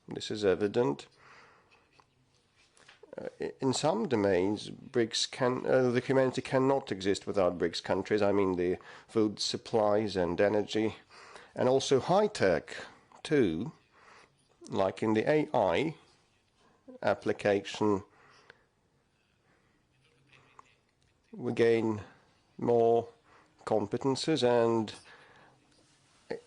This is evident. In some domains, the humanity cannot exist without BRICS countries. I mean the food supplies and energy, and also high tech too, like in the AI application. We gain more competences and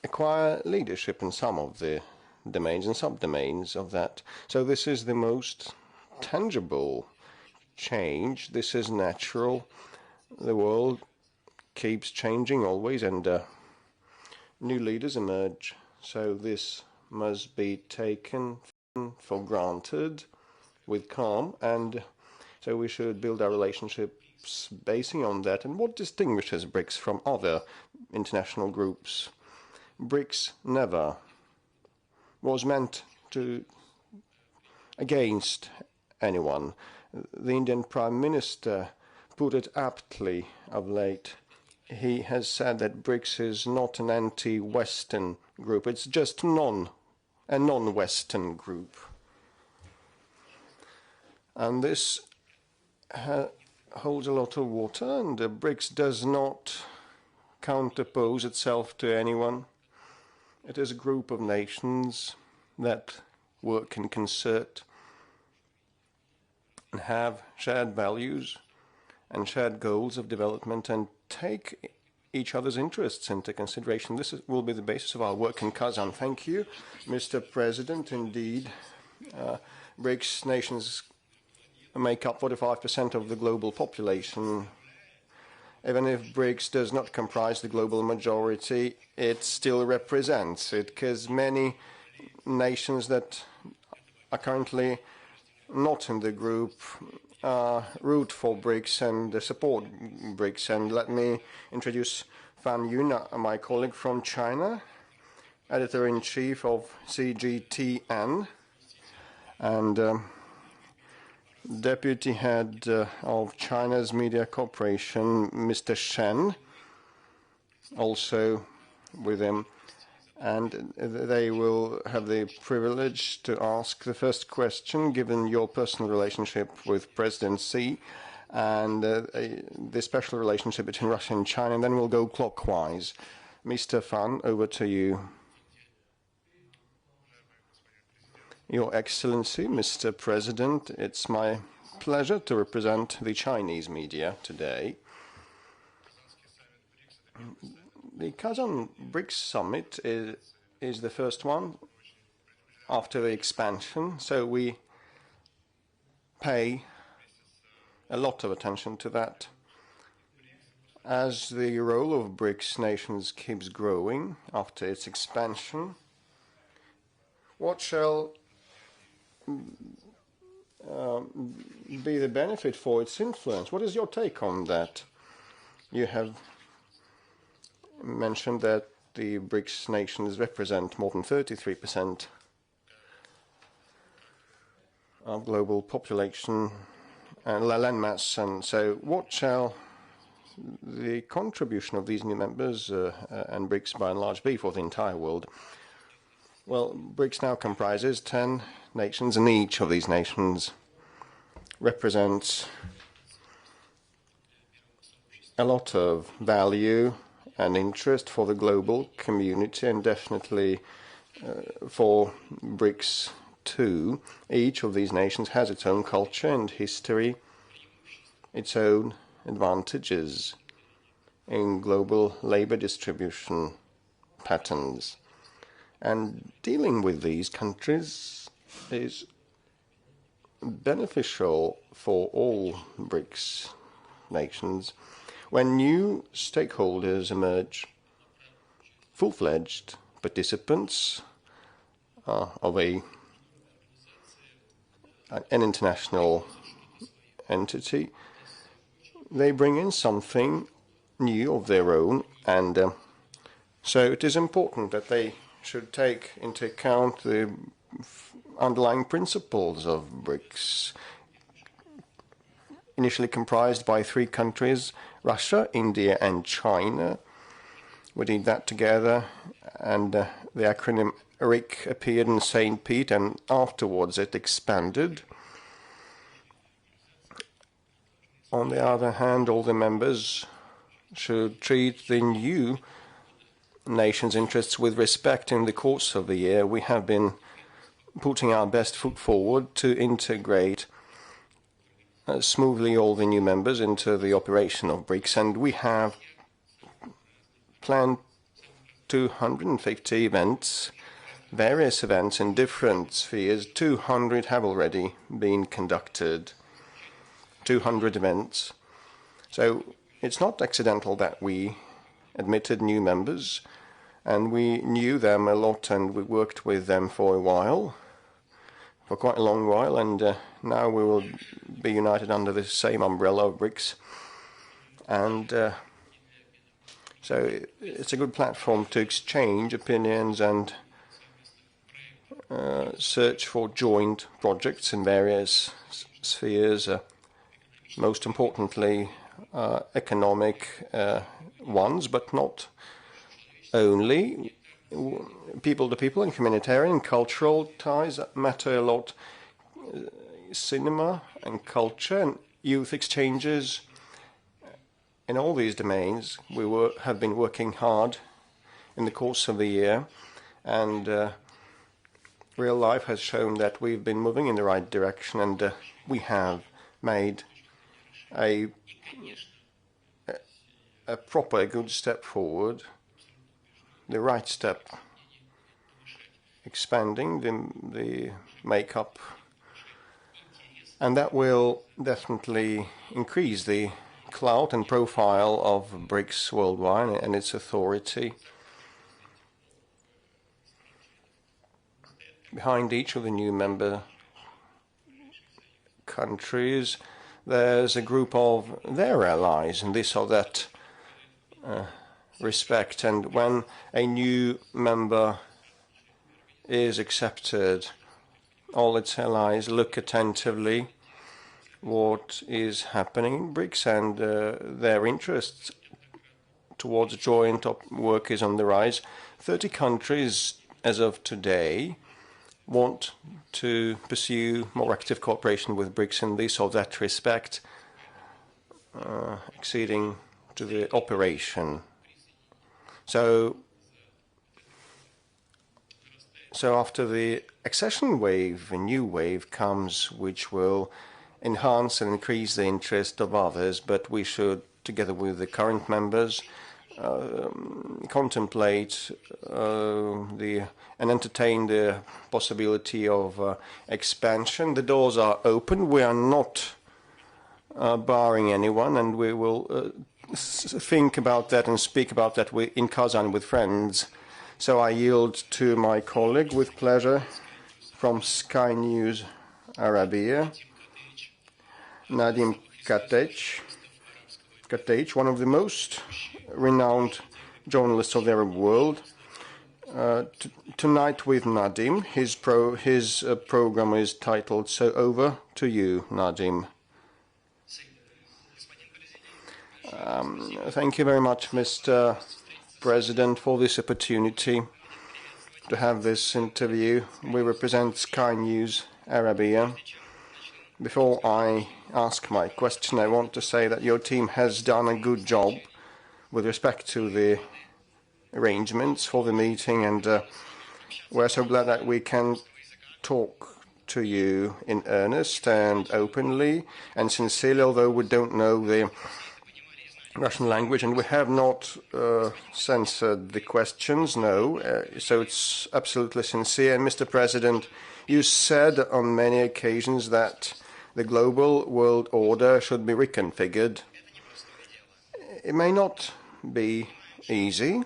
acquire leadership in some of the domains and subdomains of that. So this is the most tangible change. This is natural. The world keeps changing always, and new leaders emerge. So this must be taken for granted with calm, and so we should build our relationships basing on that. And what distinguishes BRICS from other international groups? BRICS never was meant to against anyone. The Indian Prime Minister put it aptly of late. He has said that BRICS is not an anti-Western group, it's just a non-Western group. And this holds a lot of water, and BRICS does not counterpose itself to anyone. It is a group of nations that work in concert and have shared values and shared goals of development and take each other's interests into consideration. This will be the basis of our work in Kazan. Thank you, Mr. President. Indeed, BRICS nations make up 45% of the global population. Even if BRICS does not comprise the global majority, it still represents it, because many nations that are currently not in the group root for BRICS and support BRICS. And let me introduce Fan Yun, my colleague from China, editor-in-chief of CGTN, and deputy head of China's media corporation, Mr. Shen, also with him. And they will have the privilege to ask the first question, given your personal relationship with President Xi and the special relationship between Russia and China. And then we'll go clockwise. Mr. Fan, over to you. Your Excellency, Mr. President, it's my pleasure to represent the Chinese media today. The Kazan BRICS summit is the first one after the expansion, so we pay a lot of attention to that. As the role of BRICS nations keeps growing after its expansion, what shall be the benefit for its influence? What is your take on that? You have mentioned that the BRICS nations represent more than 33% of global population and landmass, and so what shall the contribution of these new members and BRICS by and large be for the entire world? Well, BRICS now comprises 10 nations, and each of these nations represents a lot of value and interest for the global community, and definitely for BRICS too. Each of these nations has its own culture and history, its own advantages in global labor distribution patterns. And dealing with these countries is beneficial for all BRICS nations. When new stakeholders emerge, full-fledged participants of an international entity, they bring in something new of their own, and so it is important that they should take into account the underlying principles of BRICS, initially comprised by 3 countries, Russia, India and China. We did that together, and the acronym RIC appeared in St. Pete, and afterwards it expanded. On the other hand, all the members should treat the new nation's interests with respect. In the course of the year, we have been putting our best foot forward to integrate smoothly all the new members into the operation of BRICS, and we have planned 250 events, various events in different spheres. 200 have already been conducted, 200 events. So it's not accidental that we admitted new members, and we knew them a lot, and we worked with them for a while, for quite a long while, and now we will be united under the same umbrella of BRICS. And so it's a good platform to exchange opinions and search for joint projects in various spheres, most importantly economic ones, but not only. People to people and humanitarian cultural ties matter a lot. Cinema and culture and youth exchanges in all these domains, we have been working hard in the course of the year, and real life has shown that we've been moving in the right direction, and we have made a proper, good step forward, the right step, expanding the makeup, and that will definitely increase the clout and profile of BRICS worldwide and its authority. Behind each of the new member countries, there's a group of their allies in this or that respect, and when a new member is accepted, all its allies look attentively what is happening in BRICS, and their interests towards joint work is on the rise. 30 countries as of today want to pursue more active cooperation with BRICS in this or that respect, acceding to the operation. So after the accession wave, a new wave comes which will enhance and increase the interest of others, but we should, together with the current members, contemplate and entertain the possibility of expansion. The doors are open. We are not barring anyone, and we will think about that and speak about that in Kazan with friends. So I yield to my colleague with pleasure from Sky News Arabia, Nadim Katech, one of the most renowned journalists of the Arab world. Tonight with Nadim, his program is titled "So Over to You, Nadim." Thank you very much, Mr. President, for this opportunity to have this interview. We represent Sky News Arabia. Before I ask my question, I want to say that your team has done a good job with respect to the arrangements for the meeting, and we're so glad that we can talk to you in earnest and openly and sincerely, although we don't know the Russian language and we have not censored the questions, no, so it's absolutely sincere. And Mr. President, you said on many occasions that the global world order should be reconfigured. It may not be easy,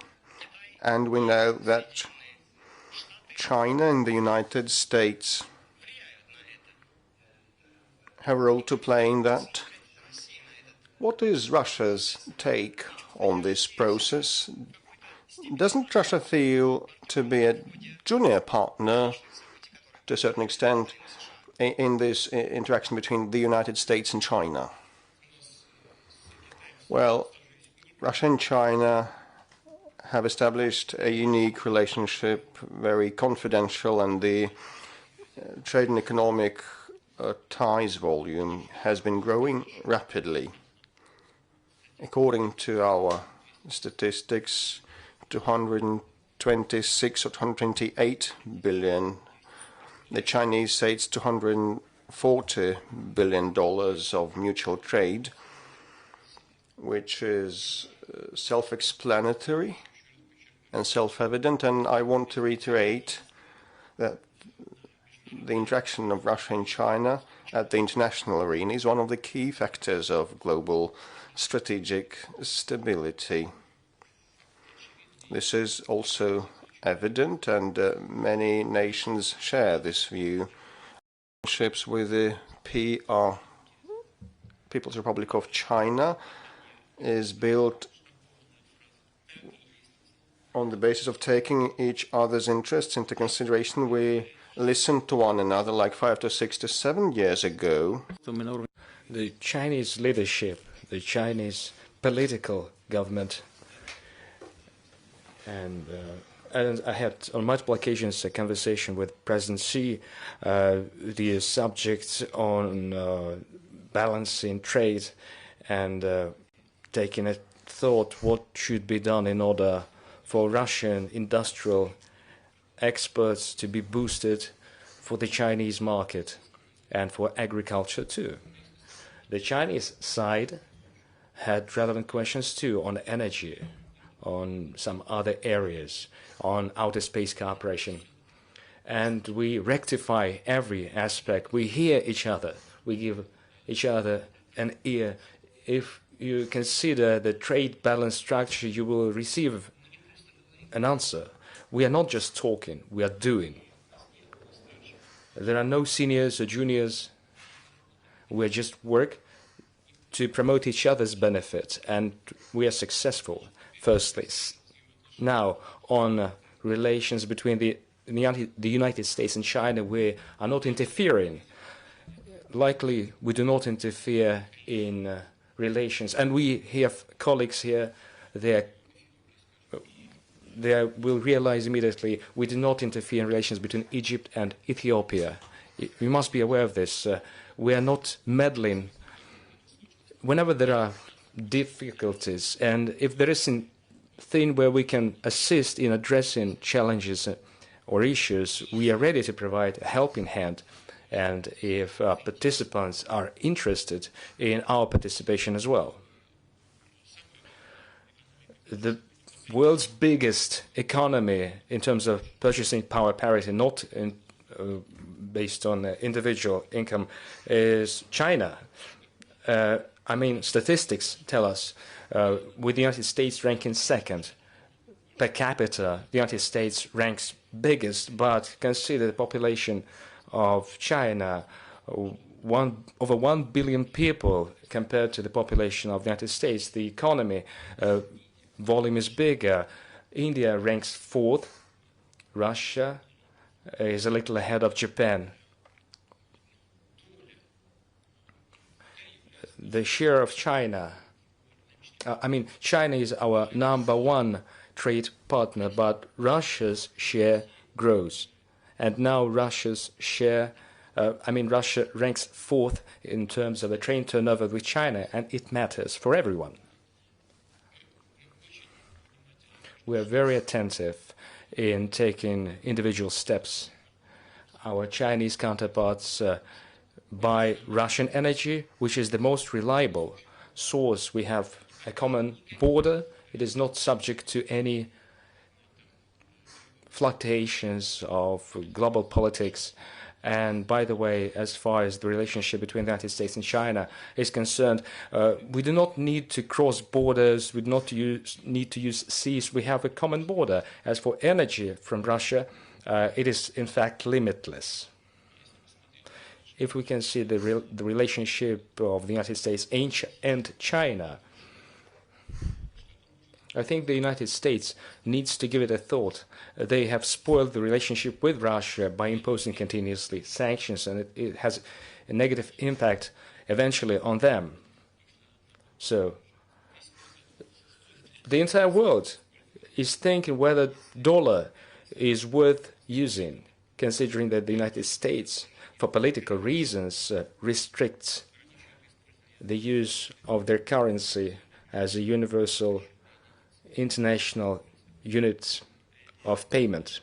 and we know that China and the United States have a role to play in that. What is Russia's take on this process? Doesn't Russia feel to be a junior partner to a certain extent in this interaction between the United States and China? Well, Russia and China have established a unique relationship, very confidential, and the trade and economic ties volume has been growing rapidly. According to our statistics, 226 or 228 billion. The Chinese say it's $240 billion of mutual trade, which is self-explanatory and self-evident. And I want to reiterate that the interaction of Russia and China at the international arena is one of the key factors of global strategic stability. This is also evident, and many nations share this view. Relationships with the People's Republic of China is built on the basis of taking each other's interests into consideration. We listened to one another like 5 to 6 to 7 years ago. The Chinese leadership, the Chinese political government, and I had on multiple occasions a conversation with President Xi, the subject on balancing trade and taking a thought what should be done in order for Russian industrial exports to be boosted for the Chinese market and for agriculture too. The Chinese side had relevant questions too on energy, on some other areas, on outer space cooperation. And we rectify every aspect. We hear each other. We give each other an ear. If you consider the trade balance structure, you will receive an answer. We are not just talking, we are doing. There are no seniors or juniors. We just work to promote each other's benefit, and we are successful, firstly. Now, on relations between the United States and China, we are not interfering. Likely, we do not interfere in relations. And we have colleagues here, they will realize immediately we do not interfere in relations between Egypt and Ethiopia. We must be aware of this. We are not meddling. Whenever there are difficulties, and if there is a thing where we can assist in addressing challenges or issues, we are ready to provide a helping hand. And if participants are interested in our participation as well. The world's biggest economy in terms of purchasing power parity, not based on individual income, is China. I mean, statistics tell us with the United States ranking second. Per capita, the United States ranks biggest, but consider the population of China, over 1 billion people compared to the population of the United States. The economy volume is bigger. India ranks fourth. Russia is a little ahead of Japan. The share of China, China is our #1 trade partner, but Russia's share grows. And now Russia's share, Russia ranks fourth in terms of the trade turnover with China, and it matters for everyone. We are very attentive in taking individual steps. Our Chinese counterparts buy Russian energy, which is the most reliable source. We have a common border. It is not subject to any fluctuations of global politics. And by the way, as far as the relationship between the United States and China is concerned, we do not need to cross borders. We do not need to use seas. We have a common border. As for energy from Russia, it is in fact limitless. If we can see the relationship of the United States and China, I think the United States needs to give it a thought. They have spoiled the relationship with Russia by imposing continuously sanctions, and it has a negative impact eventually on them. So the entire world is thinking whether dollar is worth using, considering that the United States, for political reasons, restricts the use of their currency as a universal international unit of payment.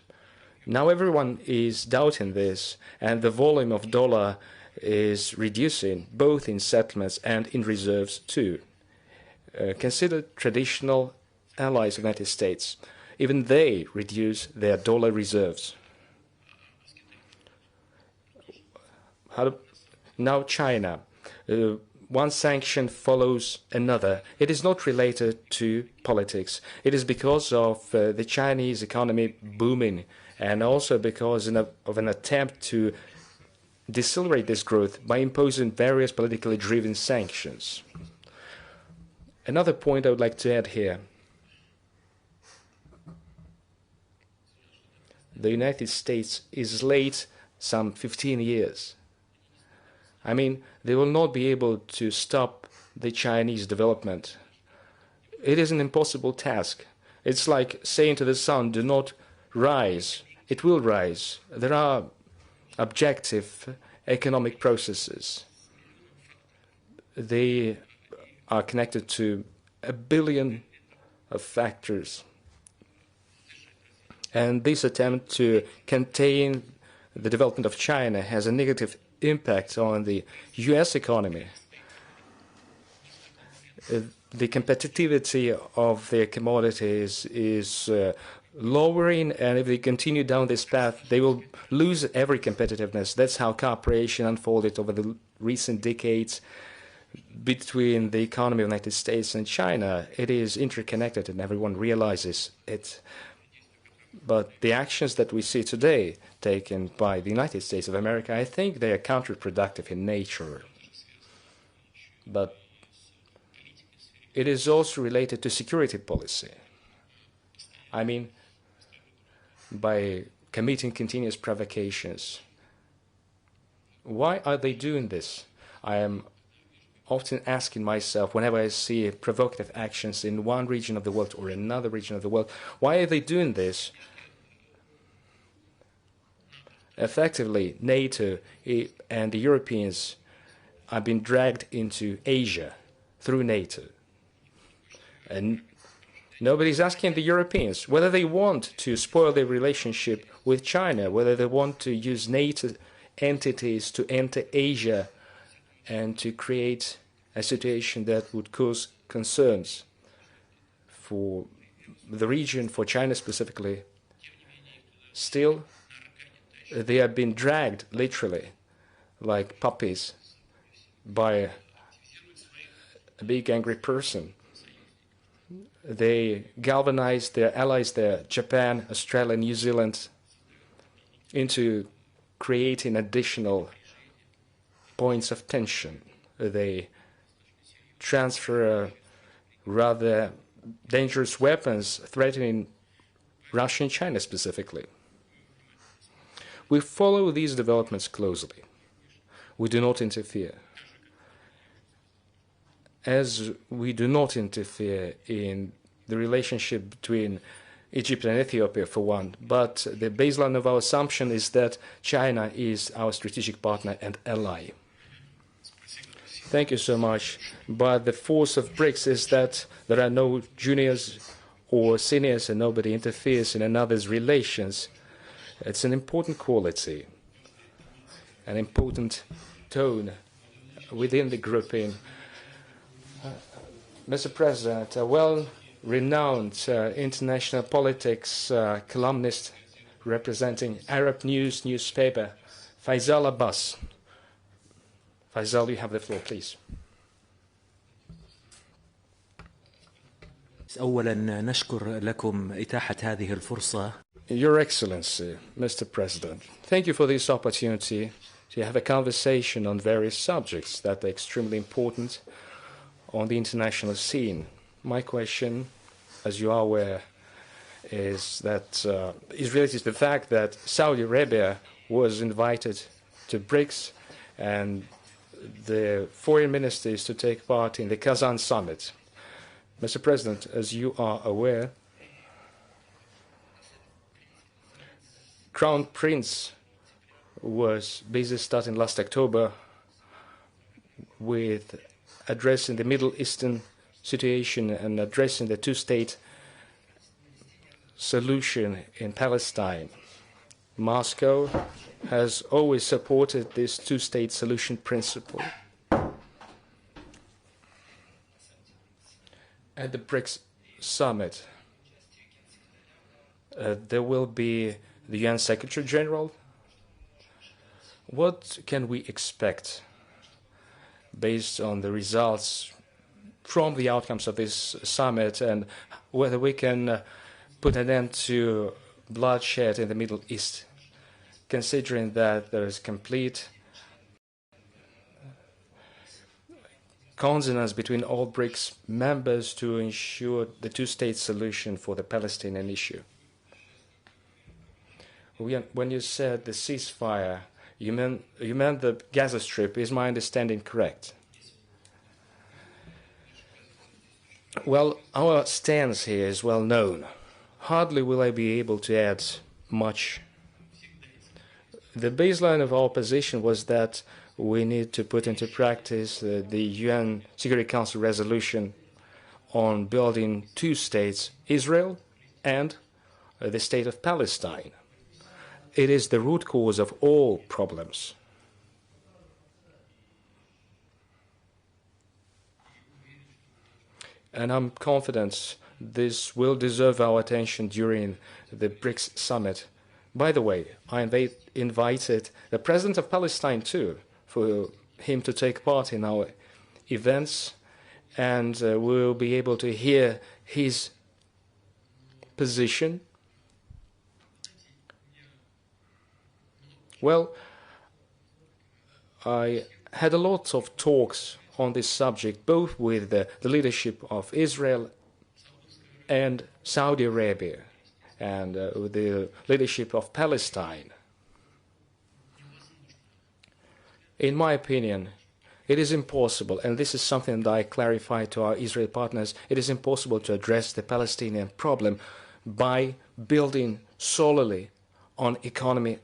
Now everyone is doubting this, and the volume of dollar is reducing, both in settlements and in reserves too. Consider traditional allies of the United States. Even they reduce their dollar reserves. Now China. One sanction follows another. It is not related to politics. It is because of the Chinese economy booming, and also because of an attempt to decelerate this growth by imposing various politically driven sanctions. Another point I would like to add here. The United States is late some 15 years. They will not be able to stop the Chinese development. It is an impossible task. It's like saying to the sun, do not rise. It will rise. There are objective economic processes. They are connected to a billion of factors. And this attempt to contain the development of China has a negative impact on the US economy. The competitivity of their commodities is lowering, and if they continue down this path, they will lose every competitiveness. That's how cooperation unfolded over the recent decades between the economy of the United States and China. It is interconnected, and everyone realizes it. But the actions that we see today taken by the United States of America, I think they are counterproductive in nature. But it is also related to security policy. I mean, by committing continuous provocations. Why are they doing this? I am often asking myself, whenever I see provocative actions in one region of the world or another region of the world, why are they doing this? Effectively, NATO and the Europeans are being dragged into Asia through NATO. And nobody's asking the Europeans whether they want to spoil their relationship with China, whether they want to use NATO entities to enter Asia and to create a situation that would cause concerns for the region, for China specifically. Still, they have been dragged, literally, like puppies, by a big angry person. They galvanized their allies there, Japan, Australia, New Zealand, into creating additional points of tension. They transfer rather dangerous weapons threatening Russia and China specifically. We follow these developments closely. We do not interfere. As we do not interfere in the relationship between Egypt and Ethiopia, for one, but the baseline of our assumption is that China is our strategic partner and ally. Thank you so much. But the force of BRICS is that there are no juniors or seniors and nobody interferes in another's relations. It's an important quality, an important tone within the grouping. Mr. President, a well-renowned international politics columnist representing Arab News newspaper, Faisal Abbas. Faisal, you have the floor, please. أولاً نشكر لكم إتاحة هذه الفرصة. Your Excellency, Mr. President, thank you for this opportunity to have a conversation on various subjects that are extremely important on the international scene. My question, as you are aware, is related to the fact that Saudi Arabia was invited to BRICS and the foreign ministers to take part in the Kazan summit. Mr. President, as you are aware, Crown Prince was busy starting last October with addressing the Middle Eastern situation and addressing the two-state solution in Palestine. Moscow has always supported this two-state solution principle. At the BRICS summit, there will be the UN Secretary General. What can we expect based on the results from the outcomes of this summit, and whether we can put an end to bloodshed in the Middle East, considering that there is complete consonance between all BRICS members to ensure the two-state solution for the Palestinian issue? When you said the ceasefire, you meant the Gaza Strip. Is my understanding correct? Well, our stance here is well known. Hardly will I be able to add much. The baseline of our position was that we need to put into practice the UN Security Council resolution on building two states, Israel and the state of Palestine. It is the root cause of all problems. And I'm confident this will deserve our attention during the BRICS summit. By the way, I invited the president of Palestine too, for him to take part in our events, and we'll be able to hear his position. Well, I had a lot of talks on this subject, both with the leadership of Israel and Saudi Arabia, and with the leadership of Palestine. In my opinion, it is impossible, and this is something that I clarify to our Israeli partners, it is impossible to address the Palestinian problem by building solely on economy.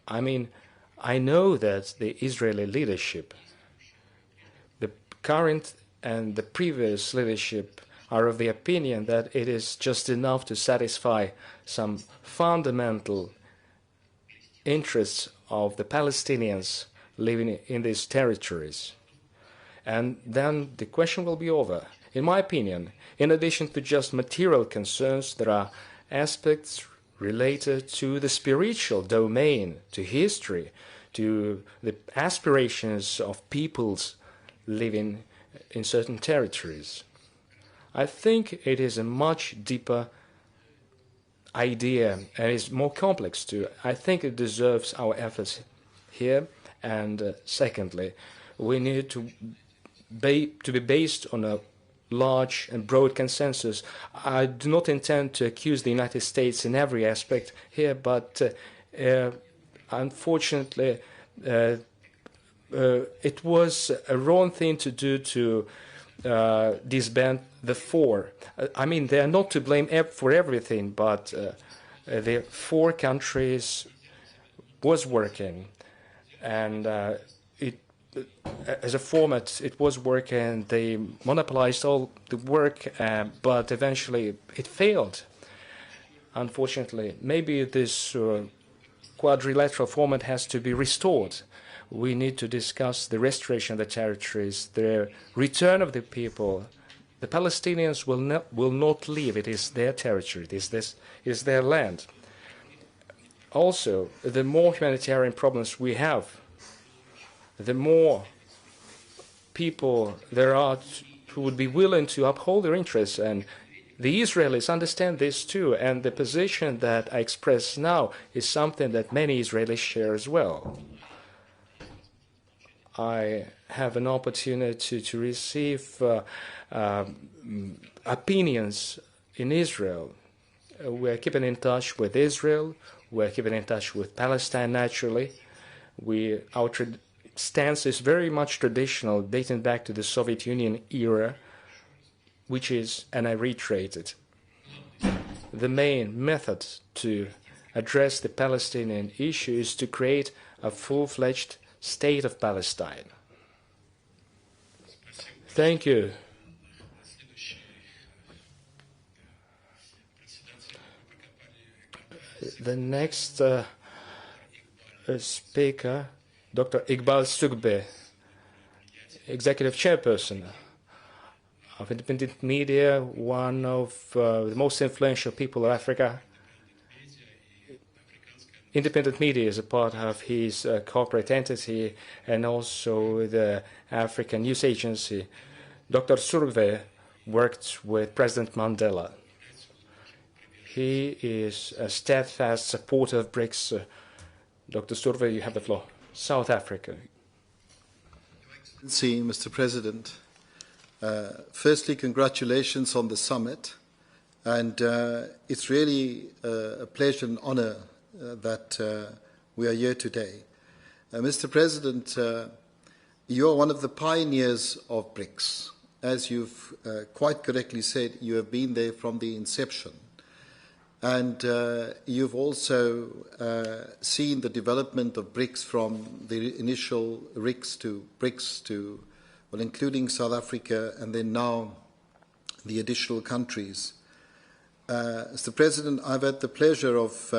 I mean, I know that the Israeli leadership, the current and the previous leadership, are of the opinion that it is just enough to satisfy some fundamental interests of the Palestinians living in these territories. And then the question will be over. In my opinion, in addition to just material concerns, there are aspects related to the spiritual domain, to history, to the aspirations of peoples living in certain territories. I think it is a much deeper idea and is more complex too. I think it deserves our efforts here. And secondly, we need to be based on a large and broad consensus. I do not intend to accuse the United States in every aspect here, but unfortunately, it was a wrong thing to do to disband the four. I mean, they are not to blame for everything, but the four countries was working, and as a format, it was working. They monopolized all the work, but eventually it failed. Unfortunately, maybe this quadrilateral format has to be restored. We need to discuss the restoration of the territories, the return of the people. The Palestinians will not leave. It is their territory. It is their land. Also, the more humanitarian problems we have, the more people there are who would be willing to uphold their interests. And the Israelis understand this too. And the position that I express now is something that many Israelis share as well. I have an opportunity to receive opinions in Israel. We're keeping in touch with Israel. We're keeping in touch with Palestine, naturally. Our stance is very much traditional, dating back to the Soviet Union era, which is, and I reiterate it, the main method to address the Palestinian issue is to create a full-fledged state of Palestine. Thank you. The next speaker, Dr. Iqbal Sugbe, Executive Chairperson of Independent Media, one of the most influential people of Africa. Independent Media is a part of his corporate entity and also the African News Agency. Dr. Surve worked with President Mandela. He is a steadfast supporter of BRICS. Dr. Surve, you have the floor. South Africa. Excellency, Mr. President, firstly, congratulations on the summit. And it's really a pleasure and honor that we are here today. Mr. President, you are one of the pioneers of BRICS. As you've quite correctly said, you have been there from the inception. And you've also seen the development of BRICS from the initial RICS to BRICS to well, including South Africa and then now the additional countries. Mr. President, I've had the pleasure of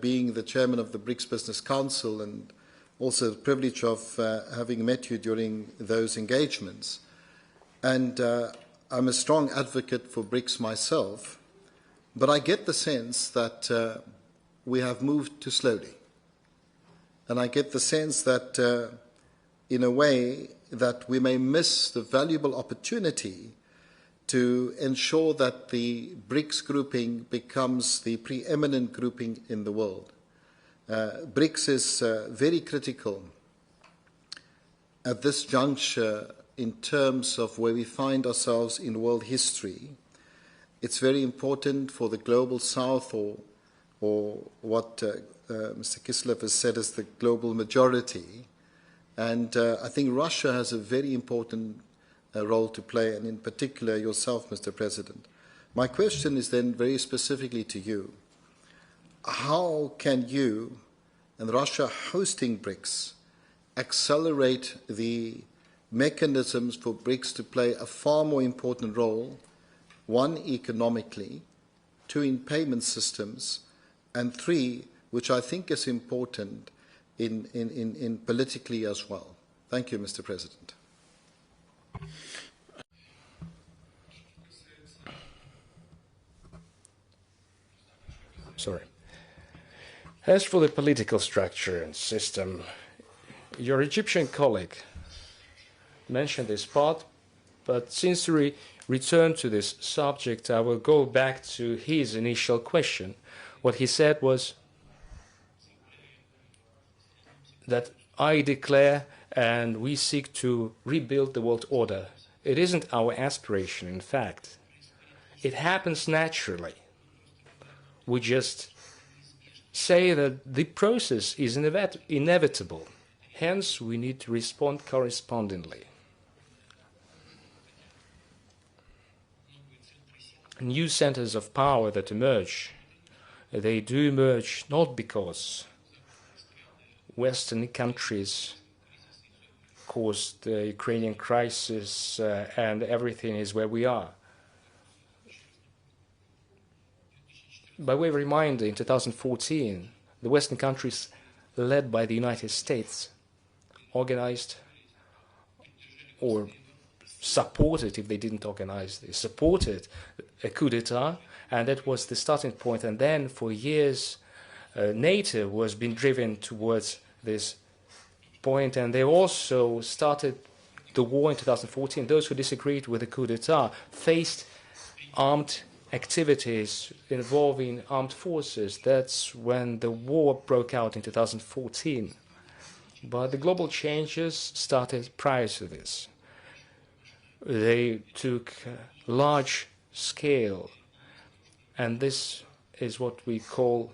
being the chairman of the BRICS Business Council and also the privilege of having met you during those engagements. And I'm a strong advocate for BRICS myself, but I get the sense that we have moved too slowly. And I get the sense that, in a way, that we may miss the valuable opportunity to ensure that the BRICS grouping becomes the preeminent grouping in the world. BRICS is very critical at this juncture in terms of where we find ourselves in world history. It's very important for the global south, or what Mr. Kislev has said as the global majority. And I think Russia has a very important role to play, and in particular yourself, Mr. President. My question is then very specifically to you. How can you and Russia hosting BRICS accelerate the mechanisms for BRICS to play a far more important role, one, economically, two, in payment systems, and three, which I think is important, in politically as well? Thank you, Mr. President. Sorry. As for the political structure and system, your Egyptian colleague mentioned this part, but since we returned to this subject, I will go back to his initial question. What he said was that I declare and we seek to rebuild the world order. It isn't our aspiration, in fact. It happens naturally. We just say that the process is inevitable. Hence, we need to respond correspondingly. New centers of power that emerge, they do emerge not because Western countries caused the Ukrainian crisis and everything is where we are. By way of reminder, in 2014, the Western countries, led by the United States, organized or supported, if they didn't organize, they supported a coup d'etat, and that was the starting point. And then for years, NATO was being driven towards this point, and they also started the war in 2014. Those who disagreed with the coup d'etat faced armed activities involving armed forces. That's when the war broke out in 2014. But the global changes started prior to this. They took large scale, and this is what we call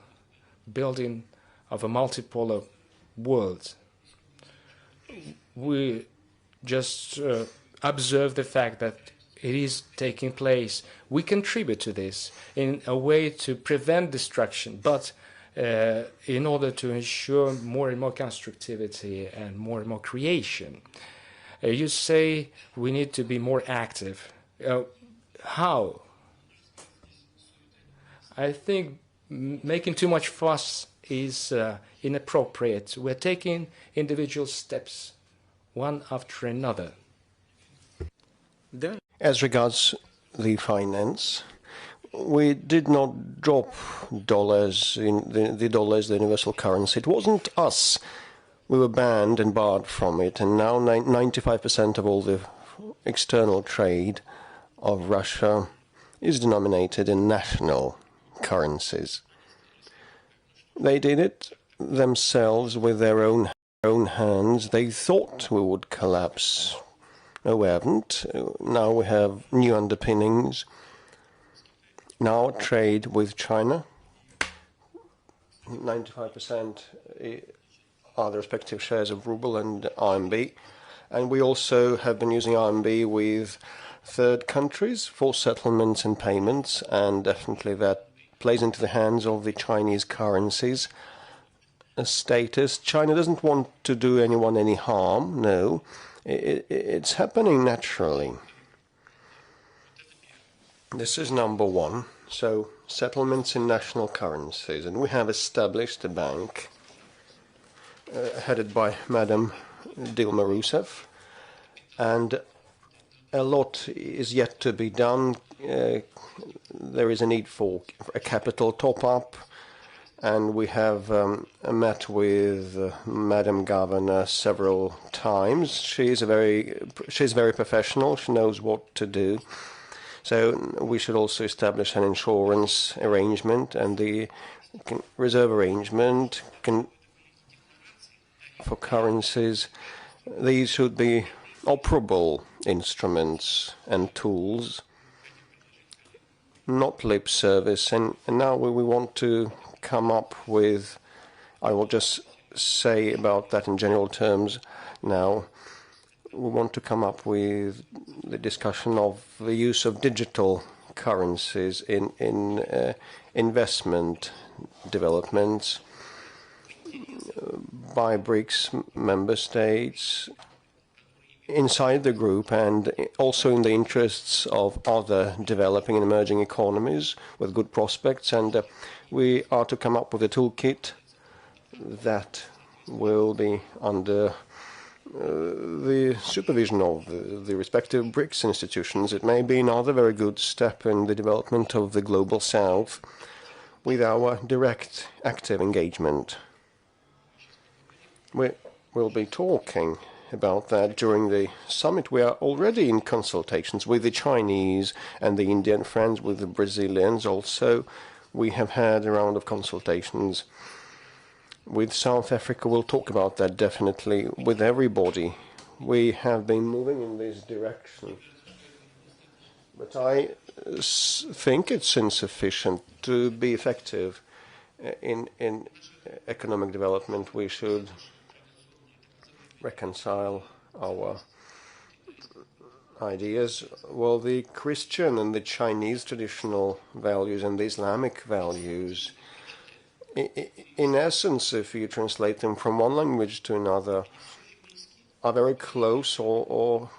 building of a multipolar world. We just observe the fact that it is taking place. We contribute to this in a way to prevent destruction, but in order to ensure more and more constructivity and more creation. You say we need to be more active. How? I think making too much fuss is inappropriate. We're taking individual steps, one after another. As regards the finance, we did not drop dollars in the dollars, the universal currency. It wasn't us. We were banned and barred from it, and now 95% of all the external trade of Russia is denominated in national currencies. They did it themselves with their own hands. They thought we would collapse. No, we haven't. Now we have new underpinnings. Now trade with China, 95% are the respective shares of ruble and RMB. And we also have been using RMB with third countries for settlements and payments, and definitely that plays into the hands of the Chinese currencies status. China doesn't want to do anyone any harm, no. It's happening naturally. This is number one. So settlements in national currencies, and we have established a bank headed by Madam Dilma Rousseff, and a lot is yet to be done. There is a need for a capital top-up, and we have met with Madam Governor several times. She's very professional. She knows what to do. So we should also establish an insurance arrangement, and the reserve arrangement for currencies. These should be operable instruments and tools, not lip service. And now we want to come up with, I will just say about that in general terms now, we want to come up with the discussion of the use of digital currencies in investment developments by BRICS member states inside the group, and also in the interests of other developing and emerging economies with good prospects. And we are to come up with a toolkit that will be under the supervision of the respective BRICS institutions. It may be another very good step in the development of the global south with our direct active engagement. We will be talking about that during the summit. We are already in consultations with the Chinese and the Indian friends, with the Brazilians also. We have had a round of consultations with South Africa. We'll talk about that definitely with everybody. We have been moving in this direction. But I think it's insufficient to be effective in economic development. We should reconcile our ideas. Well, the Christian and the Chinese traditional values and the Islamic values, in essence, if you translate them from one language to another, are very close or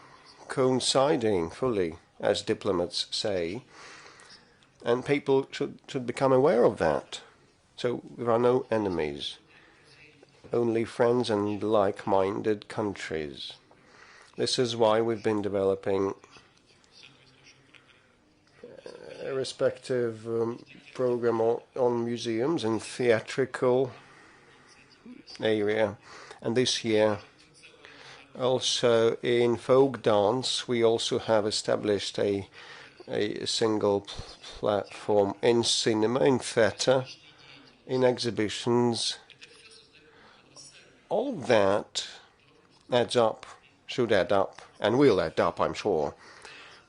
coinciding fully, as diplomats say, and people should become aware of that. So there are no enemies, only friends and like-minded countries. This is why we've been developing a respective program on museums and theatrical area. And this year, also in folk dance, we also have established a single platform in cinema, in theatre, in exhibitions. All that adds up, should add up, and will add up, I'm sure,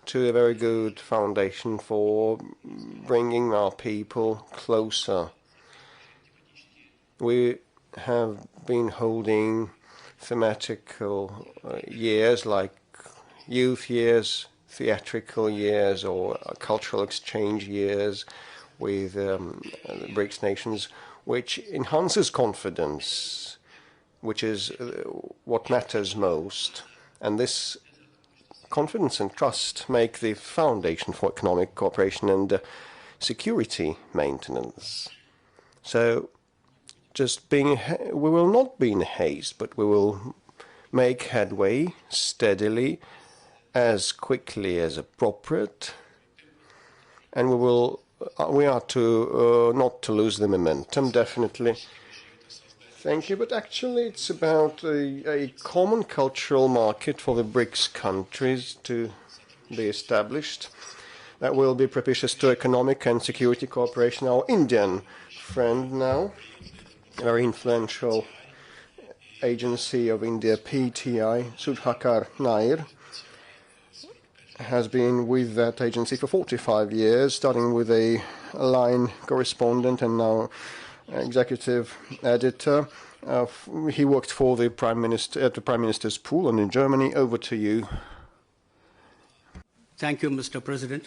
to a very good foundation for bringing our people closer. We have been holding thematical years like youth years, theatrical years, or cultural exchange years with BRICS nations, which enhances confidence, which is what matters most. And this confidence and trust make the foundation for economic cooperation and security maintenance. So we will not be in haste, but we will make headway steadily, as quickly as appropriate, and we are to not to lose the momentum, definitely. Thank you, but actually it's about a common cultural market for the BRICS countries to be established that will be propitious to economic and security cooperation. Our Indian friend now, a very influential agency of India, PTI, Sudhakar Nair, has been with that agency for 45 years, starting with a line correspondent and now executive editor. He worked for the Prime Minister at the Prime Minister's pool and in Germany. Over to you. Thank you, Mr. President.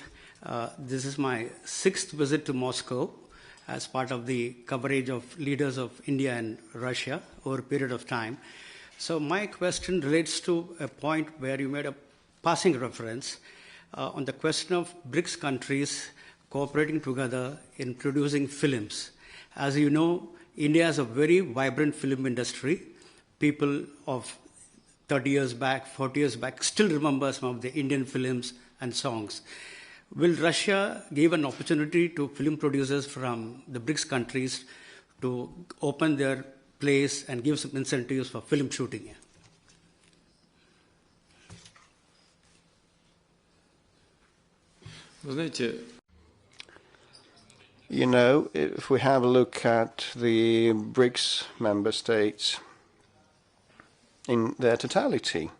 This is my 6th visit to Moscow as part of the coverage of leaders of India and Russia over a period of time. So my question relates to a point where you made a passing reference on the question of BRICS countries cooperating together in producing films. As you know, India has a very vibrant film industry. People of 30 years back, 40 years back, still remember some of the Indian films and songs. Will Russia give an opportunity to film producers from the BRICS countries to open their place and give some incentives for film shooting? Вы знаете, You know, if we have a look at the BRICS member states in their totality,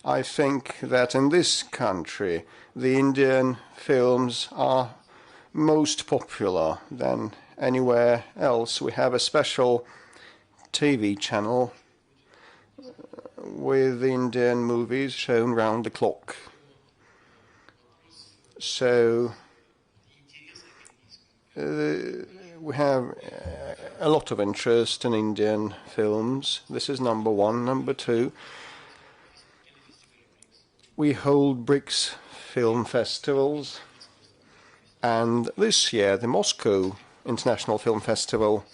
I think that in this country, the Indian films are most popular than anywhere else. We have a special TV channel with Indian movies shown round the clock. So we have a lot of interest in Indian films. This is number one. Number two, we hold BRICS film festivals, and this year the Moscow International Film Festival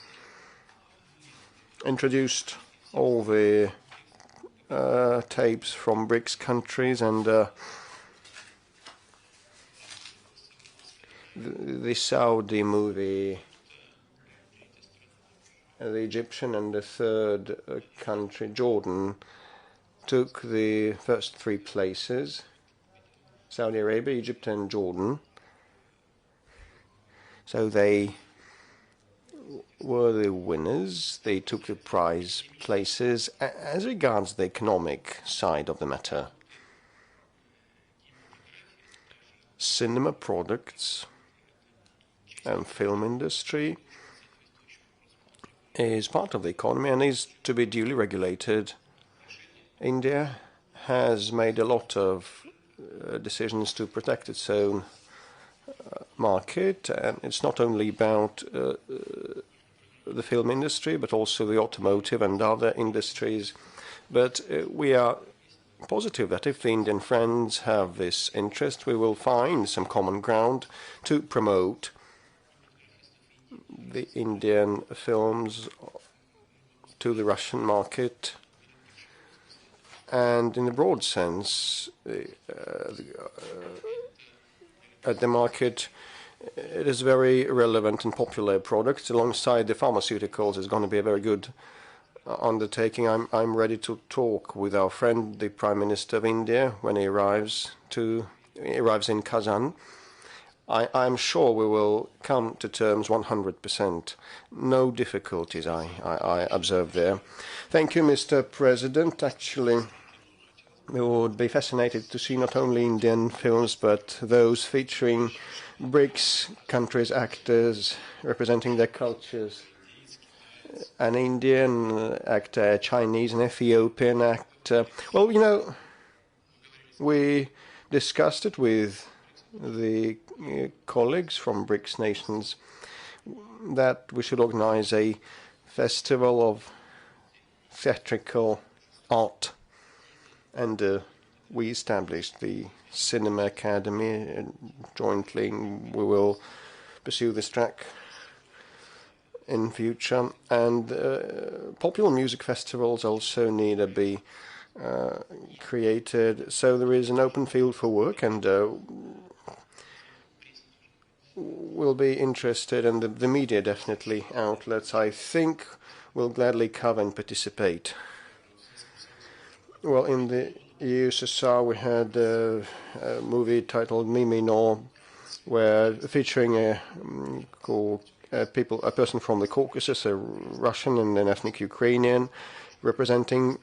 introduced all the tapes from BRICS countries, and the Saudi movie, the Egyptian, and the third country, Jordan, took the first three places. Saudi Arabia, Egypt, and Jordan. So they were the winners. They took the prize places. As regards the economic side of the matter, cinema products and film industry is part of the economy and is to be duly regulated. India has made a lot of decisions to protect its own market, and it's not only about the film industry but also the automotive and other industries. But we are positive that if the Indian friends have this interest, we will find some common ground to promote the Indian films to the Russian market. And in a broad sense, at the market, it is a very relevant and popular product. Alongside the pharmaceuticals, it's going to be a very good undertaking. I'm ready to talk with our friend, the Prime Minister of India, when he arrives in Kazan. I'm sure we will come to terms 100%. No difficulties I observe there. Thank you, Mr. President. Actually, we would be fascinated to see not only Indian films, but those featuring BRICS countries' actors representing their cultures. An Indian actor, a Chinese, an Ethiopian actor. Well, you know, we discussed it with the colleagues from BRICS nations that we should organize a festival of theatrical art, and we established the Cinema Academy, and jointly we will pursue this track in future. And popular music festivals also need to be created, so there is an open field for work, and we'll be interested, and the media definitely outlets, I think, will gladly cover and participate. Well, in the USSR we had a movie titled Mimi No, where featuring a person from the Caucasus, a Russian and an ethnic Ukrainian, representing